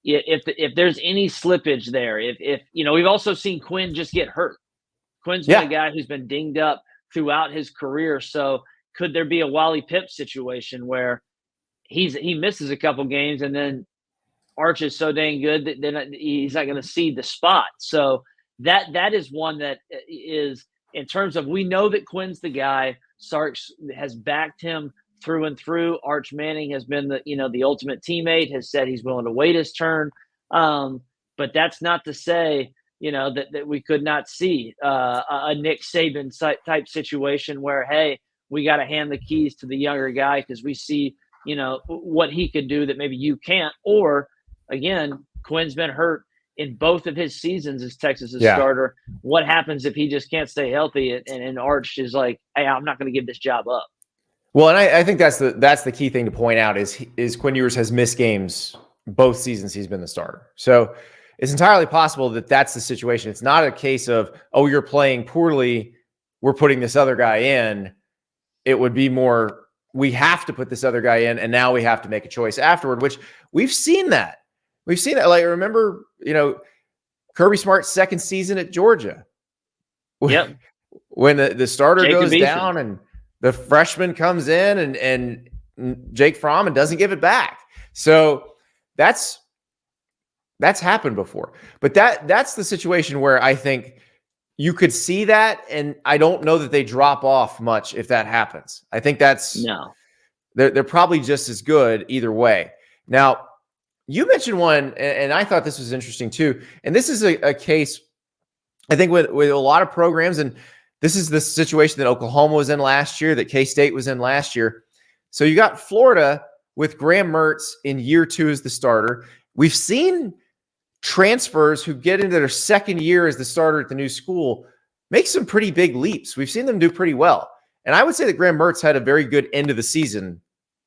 if there's any slippage there, if we've also seen Quinn just get hurt. Quinn's been a guy who's been dinged up throughout his career. So could there be a Wally Pipp situation where he misses a couple games and then Arch is so dang good that then he's not going to see the spot. So that is one that is, in terms of, we know that Quinn's the guy. Sarks has backed him through and through. Arch Manning has been the ultimate teammate, has said he's willing to wait his turn. But that's not to say, that we could not see a Nick Saban type situation where, hey, we got to hand the keys to the younger guy because we see, what he could do that maybe you can't. Or, again, Quinn's been hurt in both of his seasons as Texas's starter. What happens if he just can't stay healthy and Arch is like, hey, I'm not going to give this job up? Well, and I think that's the key thing to point out is Quinn Ewers has missed games both seasons he's been the starter. So it's entirely possible that that's the situation. It's not a case of, oh, you're playing poorly, we're putting this other guy in. It would be more, we have to put this other guy in, and now we have to make a choice afterward, which we've seen that. We've seen that. Like, remember, Kirby Smart's second season at Georgia. Yep. When the starter goes down and the freshman comes in and Jake Fromm and doesn't give it back. So that's happened before. But that's the situation where I think you could see that, and I don't know that they drop off much if that happens. I think they're probably just as good either way. Now, you mentioned one, and I thought this was interesting too. And this is a case, I think, with a lot of programs, and this is the situation that Oklahoma was in last year, that K-State was in last year. So you got Florida with Graham Mertz in year 2 as the starter. We've seen transfers who get into their second year as the starter at the new school make some pretty big leaps. We've seen them do pretty well. And I would say that Graham Mertz had a very good end of the season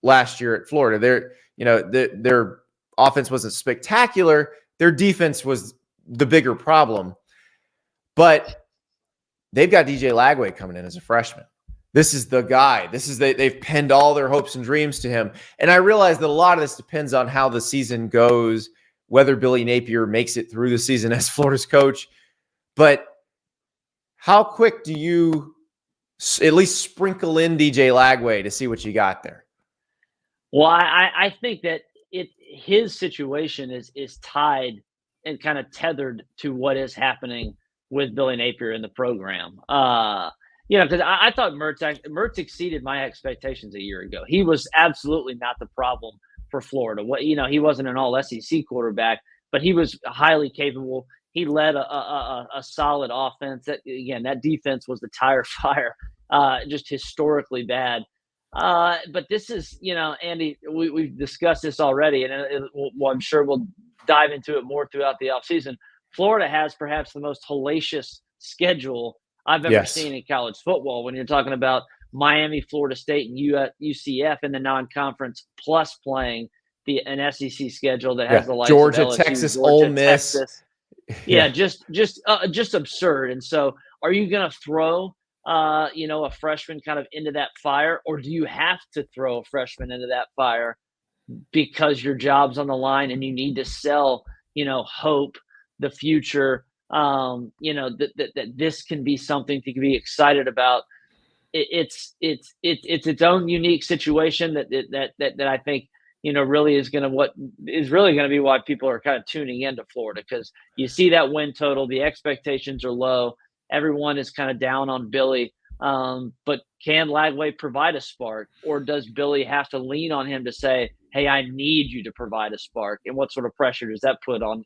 last year at Florida. Their offense wasn't spectacular. Their defense was the bigger problem. But they've got DJ Lagway coming in as a freshman. This is the guy. They've pinned all their hopes and dreams to him. And I realize that a lot of this depends on how the season goes, whether Billy Napier makes it through the season as Florida's coach. But how quick do you at least sprinkle in DJ Lagway to see what you got there? Well, I think that his situation is tied and kind of tethered to what is happening with Billy Napier in the program. Because I thought Mertz exceeded my expectations a year ago. He was absolutely not the problem for Florida. He wasn't an all SEC quarterback, but he was highly capable. He led a solid offense. That defense was the tire fire, just historically bad. But this is, Andy, we've discussed this already, and I'm sure we'll dive into it more throughout the offseason. Florida has perhaps the most hellacious schedule I've ever seen in college football when you're talking about Miami, Florida State, and UCF in the non-conference, plus playing an SEC schedule that has the likes Georgia, of LSU, Texas, Ole Miss. Texas. Just absurd. And so are you going to throw a freshman kind of into that fire, or do you have to throw a freshman into that fire because your job's on the line and you need to sell, hope, the future, that this can be something to be excited about? It's its own unique situation that I think, really is going to be why people are kind of tuning into Florida, because you see that win total, the expectations are low. Everyone is kind of down on Billy. But can Lagway provide a spark, or does Billy have to lean on him to say, hey, I need you to provide a spark? And what sort of pressure does that put on,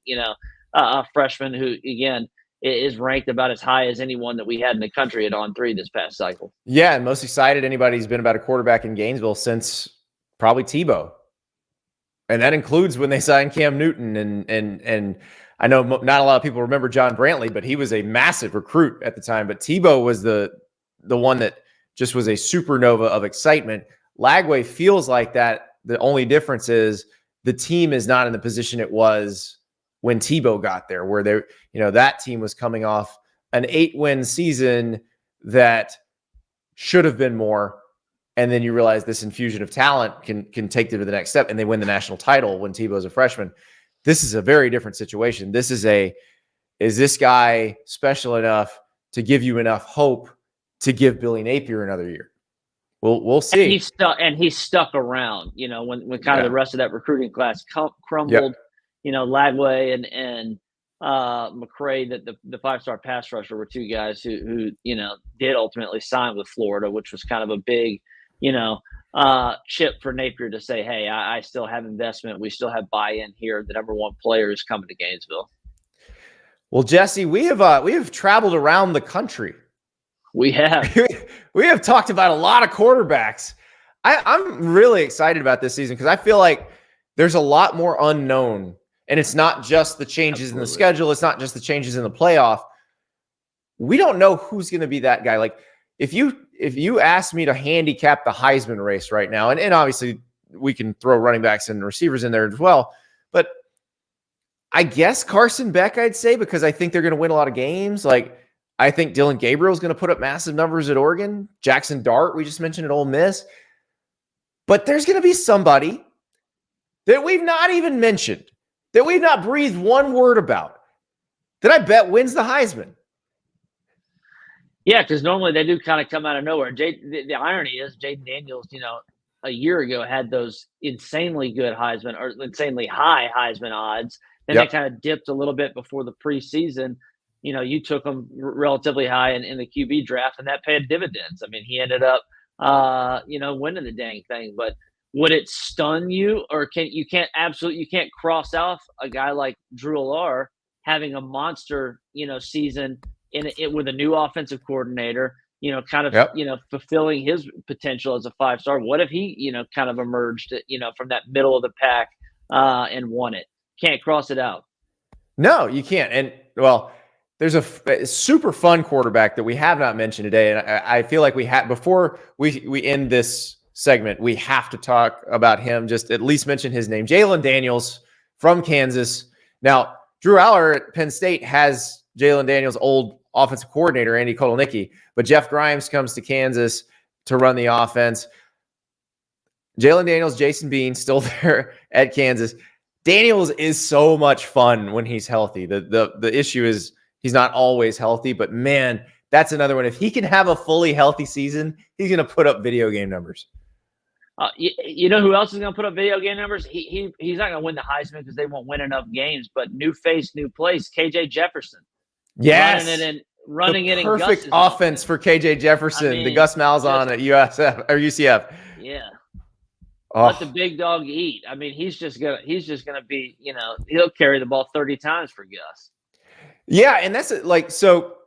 a freshman who, again, is ranked about as high as anyone that we had in the country at On3 this past cycle? Yeah, and most excited anybody's been about a quarterback in Gainesville since probably Tebow. And that includes when they signed Cam Newton. And I know not a lot of people remember John Brantley, but he was a massive recruit at the time. But Tebow was the one that just was a supernova of excitement. Lagway feels like that. The only difference is the team is not in the position it was when Tebow got there, where that team was coming off an 8-win season that should have been more. And then you realize this infusion of talent can take them to the next step, and they win the national title when Tebow's a freshman. This is a very different situation. Is this guy special enough to give you enough hope to give Billy Napier another year? We'll see. And he stuck around, when kind of the rest of that recruiting class crumbled. Yep. Lagway and McCray, that the 5-star pass rusher, were two guys who did ultimately sign with Florida, which was kind of a big, chip for Napier to say, hey, I still have investment. We still have buy-in here. The number one player is coming to Gainesville. Well, Jesse, we have traveled around the country. We have. We have talked about a lot of quarterbacks. I'm really excited about this season because I feel like there's a lot more unknown. And it's not just the changes in the schedule. It's not just the changes in the playoff. We don't know who's going to be that guy. Like, if you ask me to handicap the Heisman race right now, and obviously we can throw running backs and receivers in there as well, but I guess Carson Beck, I'd say, because I think they're going to win a lot of games. Like, I think Dillon Gabriel is going to put up massive numbers at Oregon. Jaxson Dart, we just mentioned at Ole Miss. But there's going to be somebody that we've not even mentioned, that we've not breathed one word about, that I bet wins the Heisman. Yeah, because normally they do kind of come out of nowhere. The irony is Jaden Daniels, a year ago had those insanely good Heisman, or insanely high Heisman odds. Then they kind of dipped a little bit before the preseason. You took them relatively high in the QB draft, and that paid dividends. I mean, he ended up, winning the dang thing. But would it stun you, or you can't cross off a guy like Drew Allar having a monster, season in it with a new offensive coordinator, fulfilling his potential as a 5-star. What if he, kind of emerged, from that middle of the pack and won it? Can't cross it out. No, you can't. And well, there's a super fun quarterback that we have not mentioned today. And I feel like before we end this segment, we have to talk about him, just at least mention his name. Jalon Daniels from Kansas. Now, Drew Allar at Penn State has Jalon Daniels' old offensive coordinator, Andy Kotelnicki, but Jeff Grimes comes to Kansas to run the offense. Jalon Daniels, Jason Bean still there at Kansas. Daniels is so much fun when he's healthy. The issue is he's not always healthy, but man, that's another one. If he can have a fully healthy season, he's going to put up video game numbers. You know who else is going to put up video game numbers? He's not going to win the Heisman because they won't win enough games, but new face, new place, KJ Jefferson. Yes. Running it in perfect offense for KJ Jefferson, the Gus Malzahn at USF or UCF. Yeah. Let the big dog eat. I mean, he's just gonna be, he'll carry the ball 30 times for Gus. Yeah, and that's like, so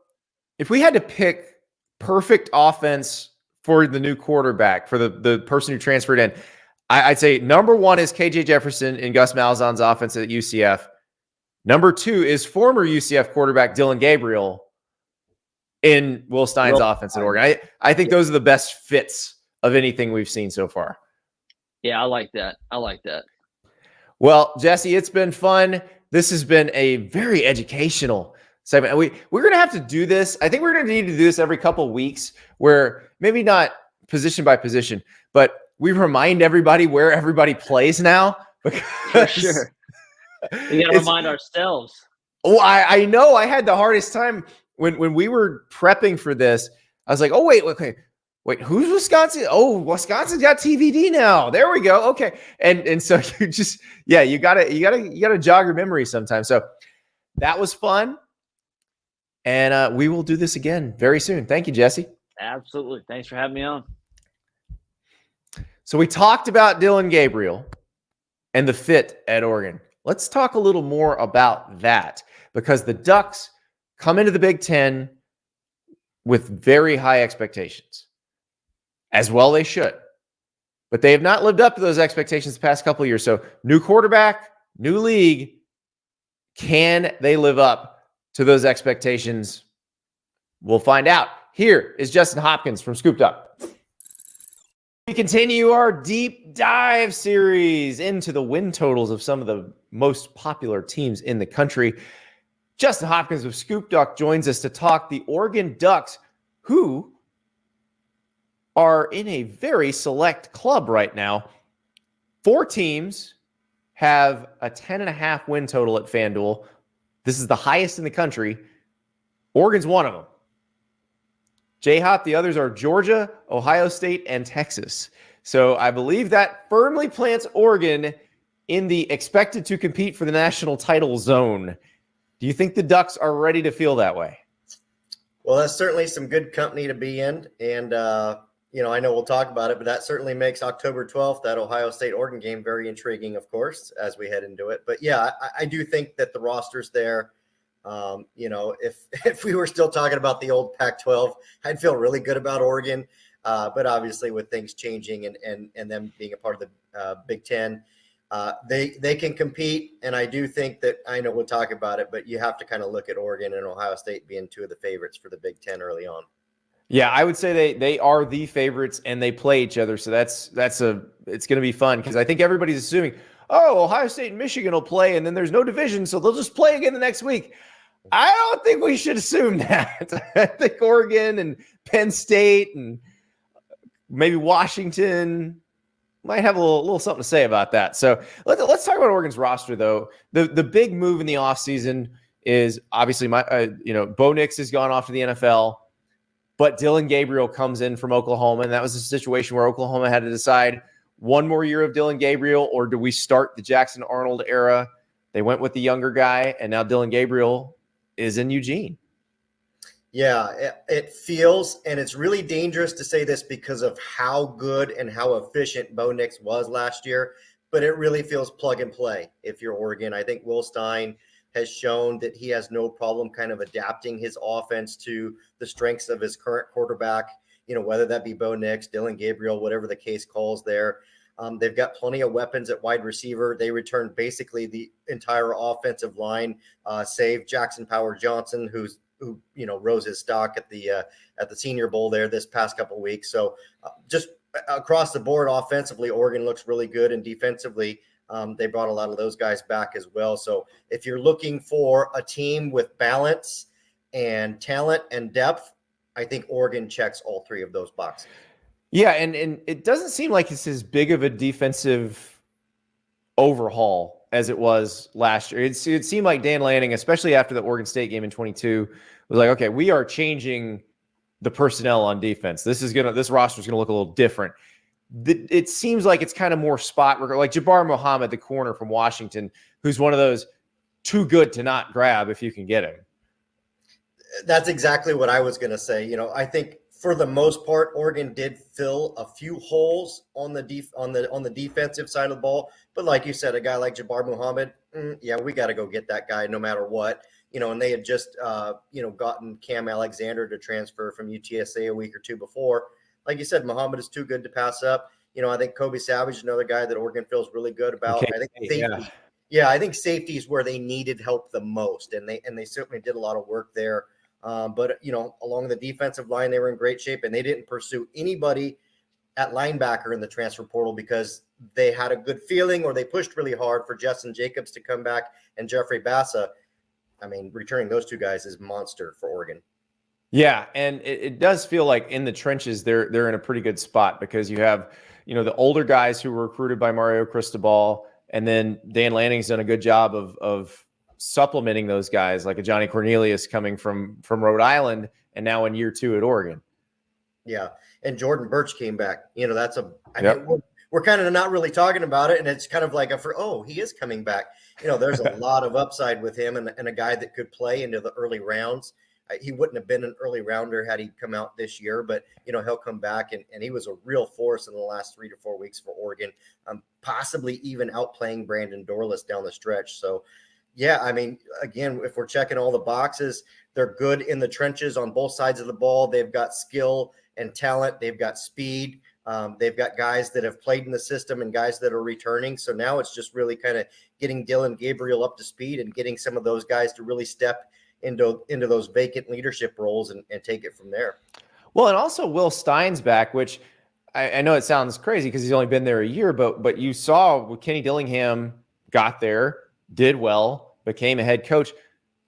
if we had to pick perfect offense for the new quarterback, for the person who transferred in, I'd say number one is KJ Jefferson in Gus Malzahn's offense at UCF. Number two is former UCF quarterback Dillon Gabriel in Will Stein's offense at Oregon. I think those are the best fits of anything we've seen so far. Yeah, I like that. Well, Jesse, it's been fun. This has been a very educational segment. We're going to have to do this. I think we're going to need to do this every couple of weeks, where maybe not position by position, but we remind everybody where everybody plays now. For sure. We got to remind ourselves. Oh, I know. I had the hardest time when we were prepping for this. I was like, oh, wait, okay. Wait, who's Wisconsin? Oh, Wisconsin's got TVD now. There we go. Okay. And so you just, yeah, you gotta jog your memory sometimes. So that was fun. And we will do this again very soon. Thank you, Jesse. Absolutely. Thanks for having me on. So we talked about Dillon Gabriel and the fit at Oregon. Let's talk a little more about that, because the Ducks come into the Big Ten with very high expectations. As well they should. But they have not lived up to those expectations the past couple of years. So new quarterback, new league. Can they live up to those expectations? We'll find out. Here is Justin Hopkins from ScoopDuck. We continue our deep dive series into the win totals of some of the most popular teams in the country. Justin Hopkins of ScoopDuck joins us to talk the Oregon Ducks, who are in a very select club right now. 4 teams have a 10.5 win total at FanDuel. This is the highest in the country. Oregon's one of them. J-Hop, the others are Georgia, Ohio State, and Texas. So I believe that firmly plants Oregon in the expected to compete for the national title zone. Do you think the Ducks are ready to feel that way? Well, that's certainly some good company to be in. And, I know we'll talk about it, but that certainly makes October 12th, that Ohio State-Oregon game, very intriguing, of course, as we head into it. But, yeah, I do think that the roster's there. If we were still talking about the old Pac-12, I'd feel really good about Oregon. But obviously with things changing and them being a part of the Big Ten, they can compete. And I do think that, I know we'll talk about it, but you have to kind of look at Oregon and Ohio State being 2 of the favorites for the Big Ten early on. Yeah, I would say they are the favorites and they play each other. So it's going to be fun, because I think everybody's assuming, oh, Ohio State and Michigan will play and then there's no division, so they'll just play again the next week. I don't think we should assume that. I think Oregon and Penn State and maybe Washington might have a little something to say about that. So let's talk about Oregon's roster, though. The big move in the offseason is obviously Bo Nix has gone off to the NFL, but Dillon Gabriel comes in from Oklahoma, and that was a situation where Oklahoma had to decide one more year of Dillon Gabriel, or do we start the Jackson Arnold era? They went with the younger guy, and now Dillon Gabriel is in Eugene. Yeah, it feels, and it's really dangerous to say this because of how good and how efficient Bo Nix was last year, but it really feels plug and play if you're Oregon. I think Will Stein has shown that he has no problem kind of adapting his offense to the strengths of his current quarterback, whether that be Bo Nix, Dillon Gabriel, whatever the case calls there. They've got plenty of weapons at wide receiver. They returned basically the entire offensive line, save Jackson Power Johnson, who rose his stock at the Senior Bowl there this past couple of weeks. So just across the board, offensively, Oregon looks really good, and defensively, they brought a lot of those guys back as well. So if you're looking for a team with balance and talent and depth, I think Oregon checks all 3 of those boxes. Yeah, and it doesn't seem like it's as big of a defensive overhaul as it was last year. It seemed like Dan Lanning, especially after the Oregon State game in 22, was like, okay, we are changing the personnel on defense. This roster is gonna look a little different. It seems like it's kind of more spot work, like Jabbar Muhammad, the corner from Washington, who's one of those too good to not grab if you can get him. That's exactly what I was going to say. I think for the most part, Oregon did fill a few holes on the defensive side of the ball. But like you said, a guy like Jabbar Muhammad, we got to go get that guy no matter what. And they had just gotten Cam Alexander to transfer from UTSA a week or 2 before. Like you said, Muhammad is too good to pass up. I think Kobe Savage is another guy that Oregon feels really good about. Okay. I think safety. Yeah, I think safety is where they needed help the most, and they certainly did a lot of work there. But along the defensive line, they were in great shape, and they didn't pursue anybody at linebacker in the transfer portal because they had a good feeling, or they pushed really hard for Justin Jacobs to come back and Jeffrey Bassa. I mean, returning those 2 guys is monster for Oregon. Yeah, and it does feel like in the trenches they're in a pretty good spot, because you have the older guys who were recruited by Mario Cristobal, and then Dan Lanning's done a good job of supplementing those guys, like a Johnny Cornelius coming from Rhode Island, and now in year 2 at Oregon. Yeah, and Jordan Birch came back. That's I Yep. mean, we're kind of not really talking about it, and it's kind of like he is coming back. There's a lot of upside with him, and a guy that could play into the early rounds. He wouldn't have been an early rounder had he come out this year, but he'll come back, and he was a real force in the last 3 to 4 weeks for Oregon, possibly even outplaying Brandon Dorless down the stretch. So, yeah, I mean, again, if we're checking all the boxes, they're good in the trenches on both sides of the ball. They've got skill and talent. They've got speed. They've got guys that have played in the system and guys that are returning. So now it's just really kind of getting Dillon, Gabriel up to speed and getting some of those guys to really step into those vacant leadership roles and take it from there. Well, and also Will Stein's back, which I know it sounds crazy because he's only been there a year, but you saw Kenny Dillingham got there, did well, became a head coach.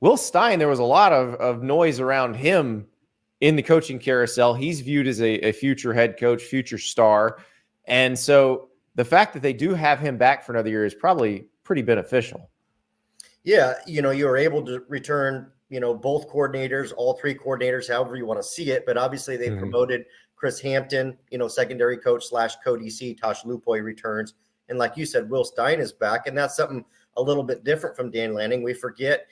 Will Stein, there was a lot of noise around him in the coaching carousel. He's viewed as a future head coach, future star. And so the fact that they do have him back for another year is probably pretty beneficial. Yeah, you were able to return, both coordinators, all three coordinators, however you want to see it. But obviously they promoted Chris Hampton, secondary coach / co-DC. Tosh Lupoy returns. And like you said, Will Stein is back. And that's something a little bit different from Dan Lanning. We forget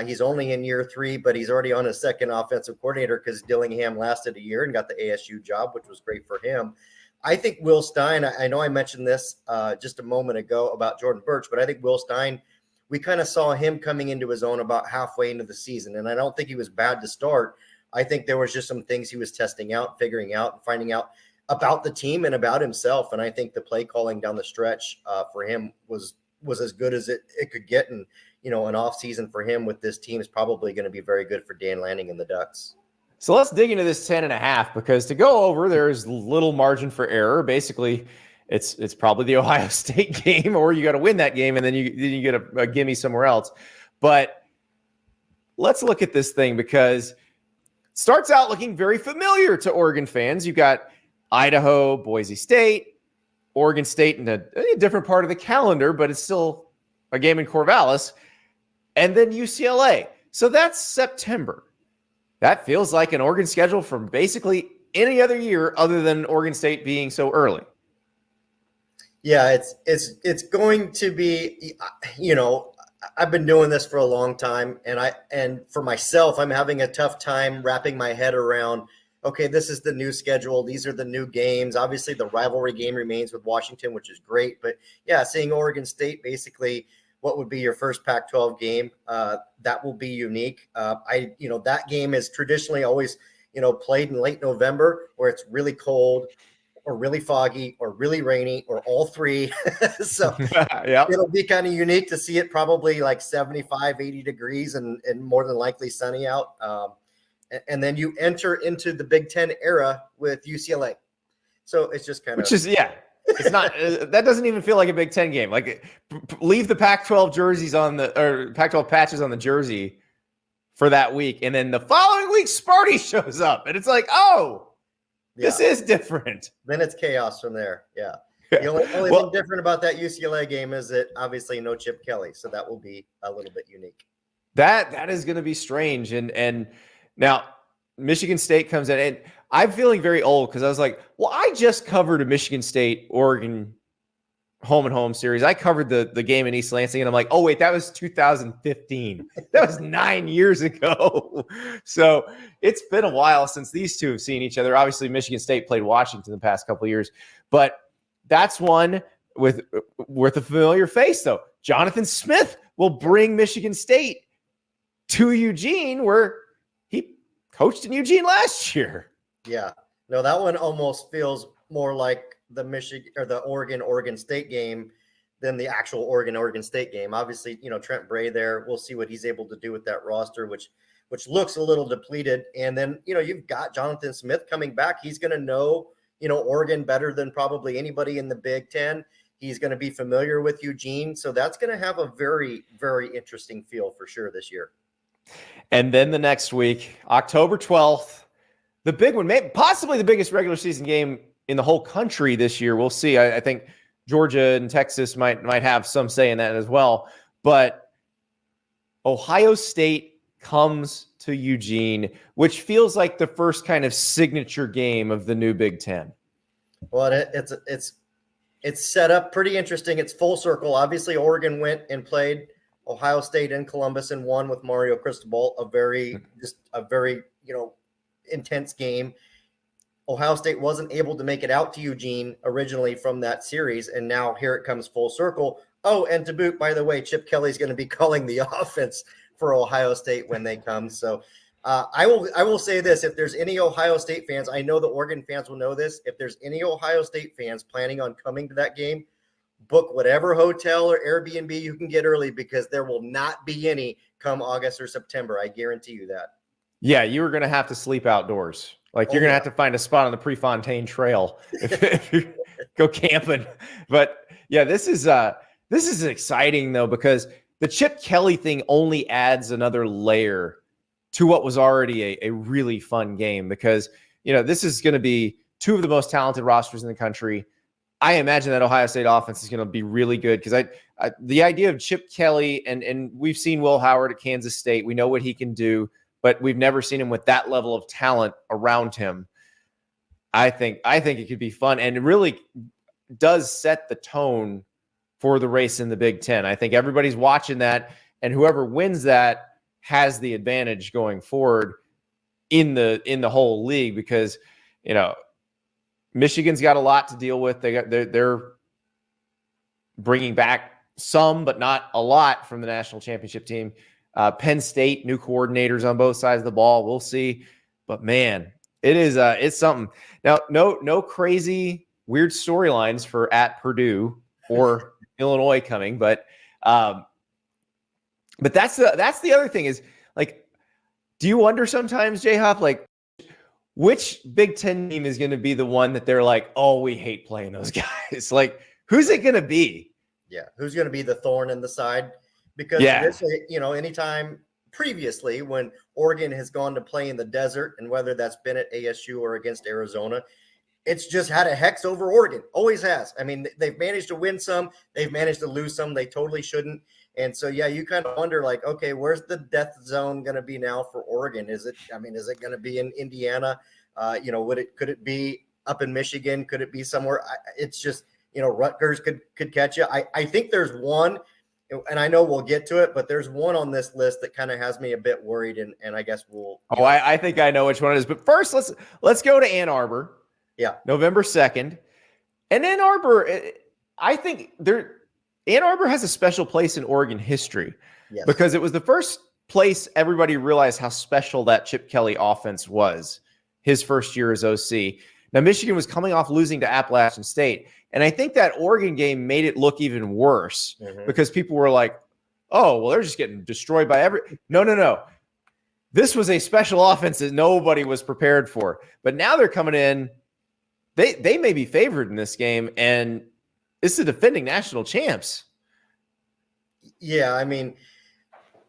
he's only in year 3, but he's already on his second offensive coordinator because Dillingham lasted a year and got the ASU job, which was great for him. I think Will Stein, I know I mentioned this just a moment ago about Jordan Birch, but I think Will Stein, we kind of saw him coming into his own about halfway into the season. And I don't think he was bad to start. I think there was just some things he was testing out, figuring out, and finding out about the team and about himself. And I think the play calling down the stretch for him was as good as it could get. And, an off season for him with this team is probably going to be very good for Dan Lanning and the Ducks. So let's dig into this 10.5, because to go over, there's little margin for error. Basically, it's probably the Ohio State game, or you got to win that game, and then you get a gimme somewhere else. But let's look at this thing, because it starts out looking very familiar to Oregon fans. You got Idaho, Boise State, Oregon State in a different part of the calendar, but it's still a game in Corvallis, and then UCLA. So that's September. That feels like an Oregon schedule from basically any other year other than Oregon State being so early. Yeah, it's going to be, I've been doing this for a long time, and for myself, I'm having a tough time wrapping my head around, okay, this is the new schedule. These are the new games. Obviously, the rivalry game remains with Washington, which is great. But, yeah, seeing Oregon State basically what would be your first Pac-12 game, that will be unique. That game is traditionally always, played in late November where it's really cold or really foggy or really rainy or all three. So Yep. It'll be kind of unique to see it probably like 75, 80 degrees and more than likely sunny out. And then you enter into the Big Ten era with UCLA. So it's just kind of, which is, yeah, it's not, that doesn't even feel like a Big Ten game. Like, leave the Pac-12 jerseys or Pac-12 patches on the jersey for that week. And then the following week, Sparty shows up and it's like, oh, this is different. Then it's chaos from there. Yeah. The only thing different about that UCLA game is that obviously no Chip Kelly. So that will be a little bit unique. That is going to be strange. And now Michigan State comes in, and I'm feeling very old because I was like, well, I just covered a Michigan State Oregon home and home series. I covered the game in East Lansing, and I'm like, oh wait, that was 2015. That was 9 years ago. So it's been a while since these two have seen each other. Obviously, Michigan State played Washington the past couple of years, but that's one with a familiar face, though. Jonathan Smith will bring Michigan State to Eugene, where he coached in Eugene last year. Yeah. No, that one almost feels more like the Michigan or the Oregon State game than the actual Oregon State game. Obviously, Trent Bray there. We'll see what he's able to do with that roster, which looks a little depleted. And then, you've got Jonathan Smith coming back. He's going to know, Oregon better than probably anybody in the Big Ten. He's going to be familiar with Eugene. So that's going to have a very, very interesting feel for sure this year. And then the next week, October 12th, the big one, maybe possibly the biggest regular season game in the whole country this year. We'll see. I think Georgia and Texas might have some say in that as well. But Ohio State comes to Eugene, which feels like the first kind of signature game of the new Big Ten. Well, it's set up pretty interesting. It's full circle. Obviously, Oregon went and played Ohio State in Columbus and won with Mario Cristobal, a very intense game. Ohio State wasn't able to make it out to Eugene originally from that series, and now here it comes full circle. Oh, and to boot, by the way, Chip Kelly's going to be calling the offense for Ohio State when they come. So I will say this: if there's any Ohio State fans, I know the Oregon fans will know this. If there's any Ohio State fans planning on coming to that game, book whatever hotel or Airbnb you can get early, because there will not be any come August or September. I guarantee you that. Yeah, you were going to have to sleep outdoors. Like you're going to have to find a spot on the Prefontaine Trail if you go camping. But yeah, this is exciting though, because the Chip Kelly thing only adds another layer to what was already a really fun game, because this is going to be two of the most talented rosters in the country. I imagine that Ohio State offense is going to be really good, because the idea of Chip Kelly, and we've seen Will Howard at Kansas State. We know what he can do, but we've never seen him with that level of talent around him. I think it could be fun, and it really does set the tone for the race in the Big Ten. I think everybody's watching that, and whoever wins that has the advantage going forward in the whole league, because Michigan's got a lot to deal with. They're bringing back some, but not a lot, from the national championship team. Penn State, new coordinators on both sides of the ball. We'll see, but man, it's something. Now, no crazy weird storylines for at Purdue or Illinois coming, but that's the other thing is, like, do you wonder sometimes, J-Hop, like, which Big Ten team is going to be the one that they're like, oh, we hate playing those guys? Like, who's it going to be? Yeah, who's going to be the thorn in the side? Because anytime previously when Oregon has gone to play in the desert, and whether that's been at ASU or against Arizona, it's just had a hex over Oregon. Always has. I mean, they've managed to win some, they've managed to lose some. They totally shouldn't. And so, yeah, you kind of wonder, like, okay, where's the death zone going to be now for Oregon? Is it going to be in Indiana? Could it be up in Michigan? Could it be somewhere? It's just, Rutgers could catch you. I think there's one, and I know we'll get to it, but there's one on this list that kind of has me a bit worried, and I guess we'll. Oh, I think I know which one it is. But first, let's go to Ann Arbor. Yeah, November 2nd. And Ann Arbor, I think Ann Arbor has a special place in Oregon history, because it was the first place everybody realized how special that Chip Kelly offense was his first year as OC. Now, Michigan was coming off losing to Appalachian State, and I think that Oregon game made it look even worse, because people were like, oh, well, they're just getting destroyed by No. This was a special offense that nobody was prepared for. But now they're coming in. They may be favored in this game, and it's the defending national champs. Yeah, I mean,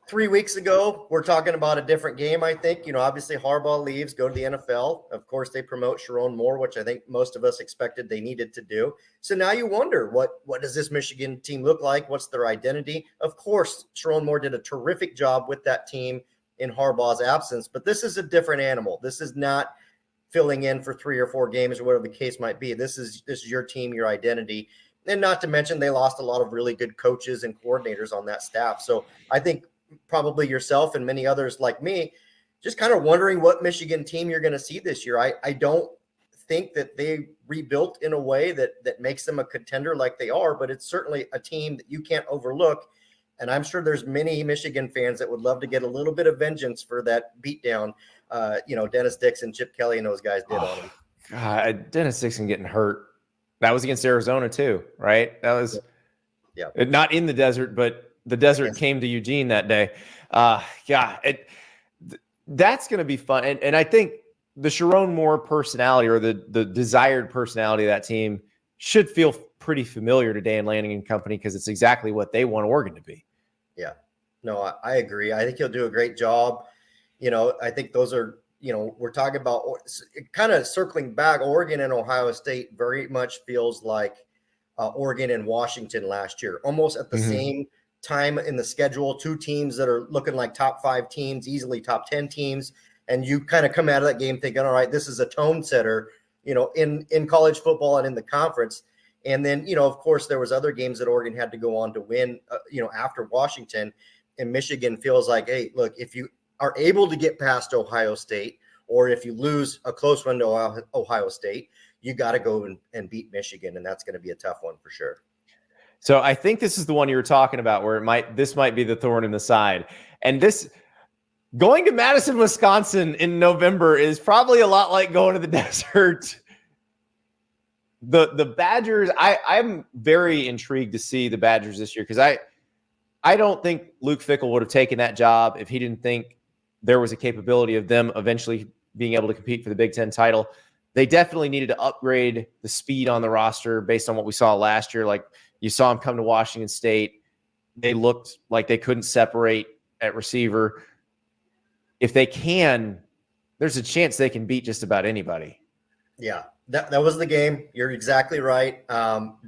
3 weeks ago, we're talking about a different game, I think. Obviously Harbaugh leaves, go to the NFL. Of course, they promote Sharon Moore, which I think most of us expected they needed to do. So now you wonder, what does this Michigan team look like? What's their identity? Of course, Sharon Moore did a terrific job with that team in Harbaugh's absence, but this is a different animal. This is not filling in for 3 or 4 games or whatever the case might be. This is your team, your identity. And not to mention, they lost a lot of really good coaches and coordinators on that staff. So I think probably yourself and many others like me, just kind of wondering what Michigan team you're going to see this year. I don't think that they rebuilt in a way that makes them a contender like they are, but it's certainly a team that you can't overlook. And I'm sure there's many Michigan fans that would love to get a little bit of vengeance for that beatdown, Dennis Dixon, Chip Kelly, and those guys did on him. God, Dennis Dixon getting hurt. That was against Arizona too, right? That was not in the desert, but the desert came to Eugene that day. That's going to be fun. And I think the Sharon Moore personality, or the desired personality of that team, should feel pretty familiar to Dan Lanning and company, because it's exactly what they want Oregon to be. Yeah, no, I agree. I think he'll do a great job. I think those are, we're talking about kind of circling back. Oregon and Ohio State very much feels like Oregon and Washington last year, almost at the same time in the schedule, 2 teams that are looking like top 5 teams, easily top 10 teams, and you kind of come out of that game thinking, all right, this is a tone setter, in college football and in the conference. And then, of course, there was other games that Oregon had to go on to win, after Washington. And Michigan feels like, hey, look, if you are able to get past Ohio State, or if you lose a close one to Ohio State, you got to go and beat Michigan, and that's going to be a tough one for sure. So I think this is the one you were talking about where this might be the thorn in the side. And this going to Madison, Wisconsin in November is probably a lot like going to the desert. The Badgers, I'm very intrigued to see the Badgers this year because I don't think Luke Fickell would have taken that job if he didn't think there was a capability of them eventually being able to compete for the Big Ten title. They definitely needed to upgrade the speed on the roster based on what we saw last year. Like you saw them come to Washington State. They looked like they couldn't separate at receiver. If they can, there's a chance they can beat just about anybody. Yeah, that was the game. You're exactly right.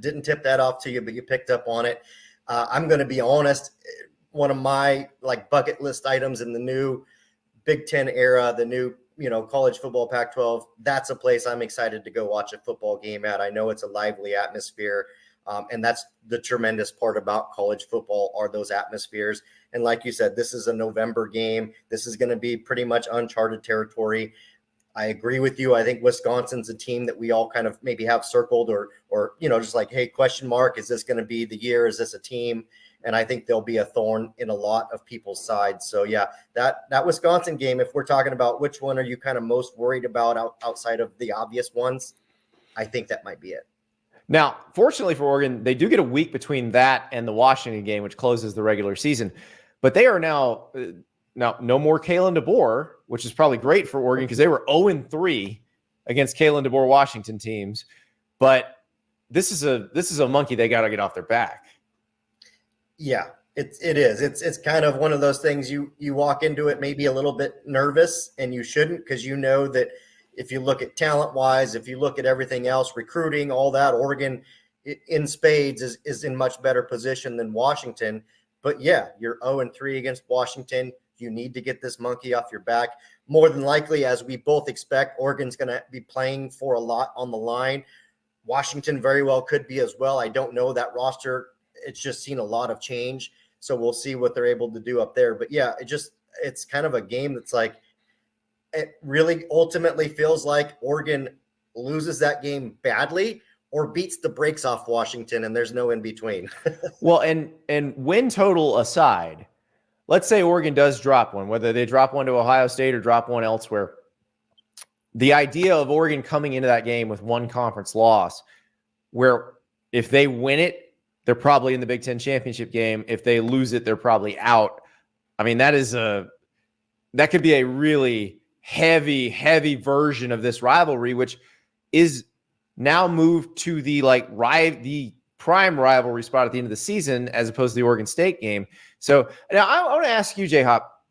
Didn't tip that off to you, but you picked up on it. I'm going to be honest. One of my bucket list items in the new Big Ten era, the new college football Pac-12, that's a place I'm excited to go watch a football game at. I know it's a lively atmosphere, and that's the tremendous part about college football are those atmospheres. And like you said, this is a November game. This is going to be pretty much uncharted territory. I agree with you. I think Wisconsin's a team that we all kind of maybe have circled or just like, hey, question mark, is this going to be the year? Is this a team? And I think there'll be a thorn in a lot of people's sides. So, yeah, that Wisconsin game, if we're talking about which one are you kind of most worried about outside of the obvious ones, I think that might be it. Now, fortunately for Oregon, they do get a week between that and the Washington game, which closes the regular season. But they are now no more Kalen DeBoer, which is probably great for Oregon because they were 0-3 against Kalen DeBoer Washington teams. But this is a monkey they got to get off their back. Yeah, it is. It's kind of one of those things you walk into it maybe a little bit nervous, and you shouldn't, because you know that if you look at talent-wise, if you look at everything else, recruiting, all that, Oregon in spades is in much better position than Washington. But yeah, you're 0-3 against Washington. You need to get this monkey off your back. More than likely, as we both expect, Oregon's going to be playing for a lot on the line. Washington very well could be as well. I don't know that roster. It's just seen a lot of change. So we'll see what they're able to do up there. But yeah, it's kind of a game that's like, it really ultimately feels like Oregon loses that game badly or beats the brakes off Washington, and there's no in between. Well, and win total aside, let's say Oregon does drop one, whether they drop one to Ohio State or drop one elsewhere. The idea of Oregon coming into that game with one conference loss, where if they win it, they're probably in the Big Ten championship game. If they lose it, they're probably out. I mean, that could be a really heavy version of this rivalry, which is now moved to the the prime rivalry spot at the end of the season, as opposed to the Oregon State game. So now I want to ask you, J-Hop,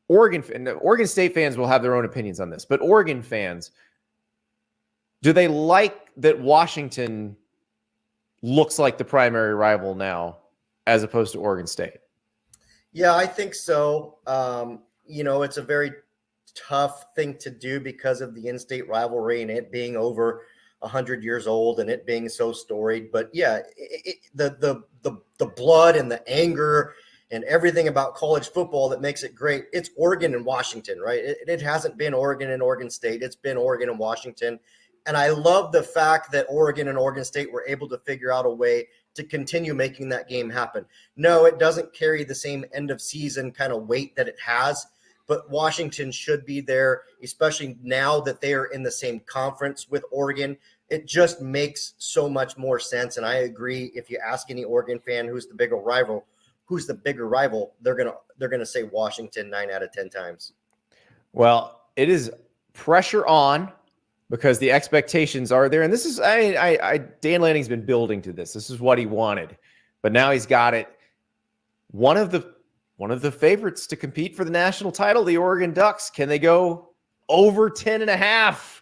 Oregon State fans will have their own opinions on this, but Oregon fans, do they like that Washington looks like the primary rival now as opposed to Oregon State? Yeah, I think so. It's a very tough thing to do because of the in-state rivalry and it being over 100 years old and it being so storied. But yeah, the blood and the anger and everything about college football that makes it great, it's Oregon and Washington, right? It hasn't been Oregon and Oregon State. It's been Oregon and Washington. And I love the fact that Oregon and Oregon State were able to figure out a way to continue making that game happen. No, it doesn't carry the same end of season kind of weight that it has, but Washington should be there, especially now that they are in the same conference with Oregon. It just makes so much more sense. And I agree. If you ask any Oregon fan who's the bigger rival, they're gonna say Washington 9 out of 10 times. Well, it is pressure on because the expectations are there, and this is Dan Lanning's been building to this. This is what he wanted, but now he's got it. One of the favorites to compete for the national title, the Oregon Ducks. Can they go over 10.5?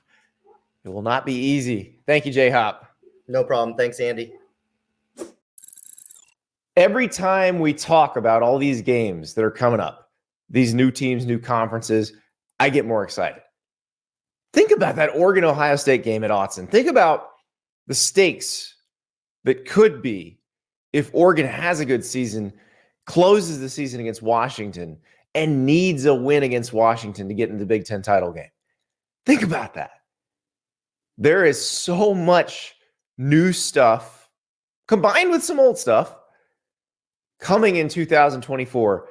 It will not be easy. Thank you, J-Hop. No problem. Thanks, Andy. Every time we talk about all these games that are coming up, these new teams, new conferences, I get more excited. Think about that Oregon-Ohio State game at Autzen. Think about the stakes that could be if Oregon has a good season, closes the season against Washington, and needs a win against Washington to get into the Big Ten title game. Think about that. There is so much new stuff combined with some old stuff coming in 2024.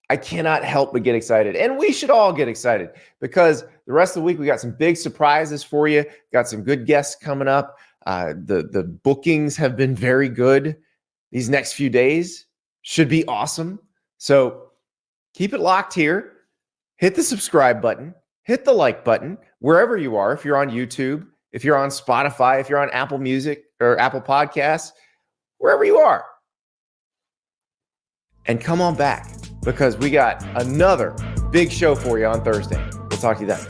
I cannot help but get excited. And we should all get excited because the rest of the week, we got some big surprises for you. Got some good guests coming up. The bookings have been very good. These next few days should be awesome. So keep it locked here. Hit the subscribe button. Hit the like button wherever you are. If you're on YouTube, if you're on Spotify, if you're on Apple Music or Apple Podcasts, wherever you are. And come on back because we got another big show for you on Thursday. We'll talk to you then.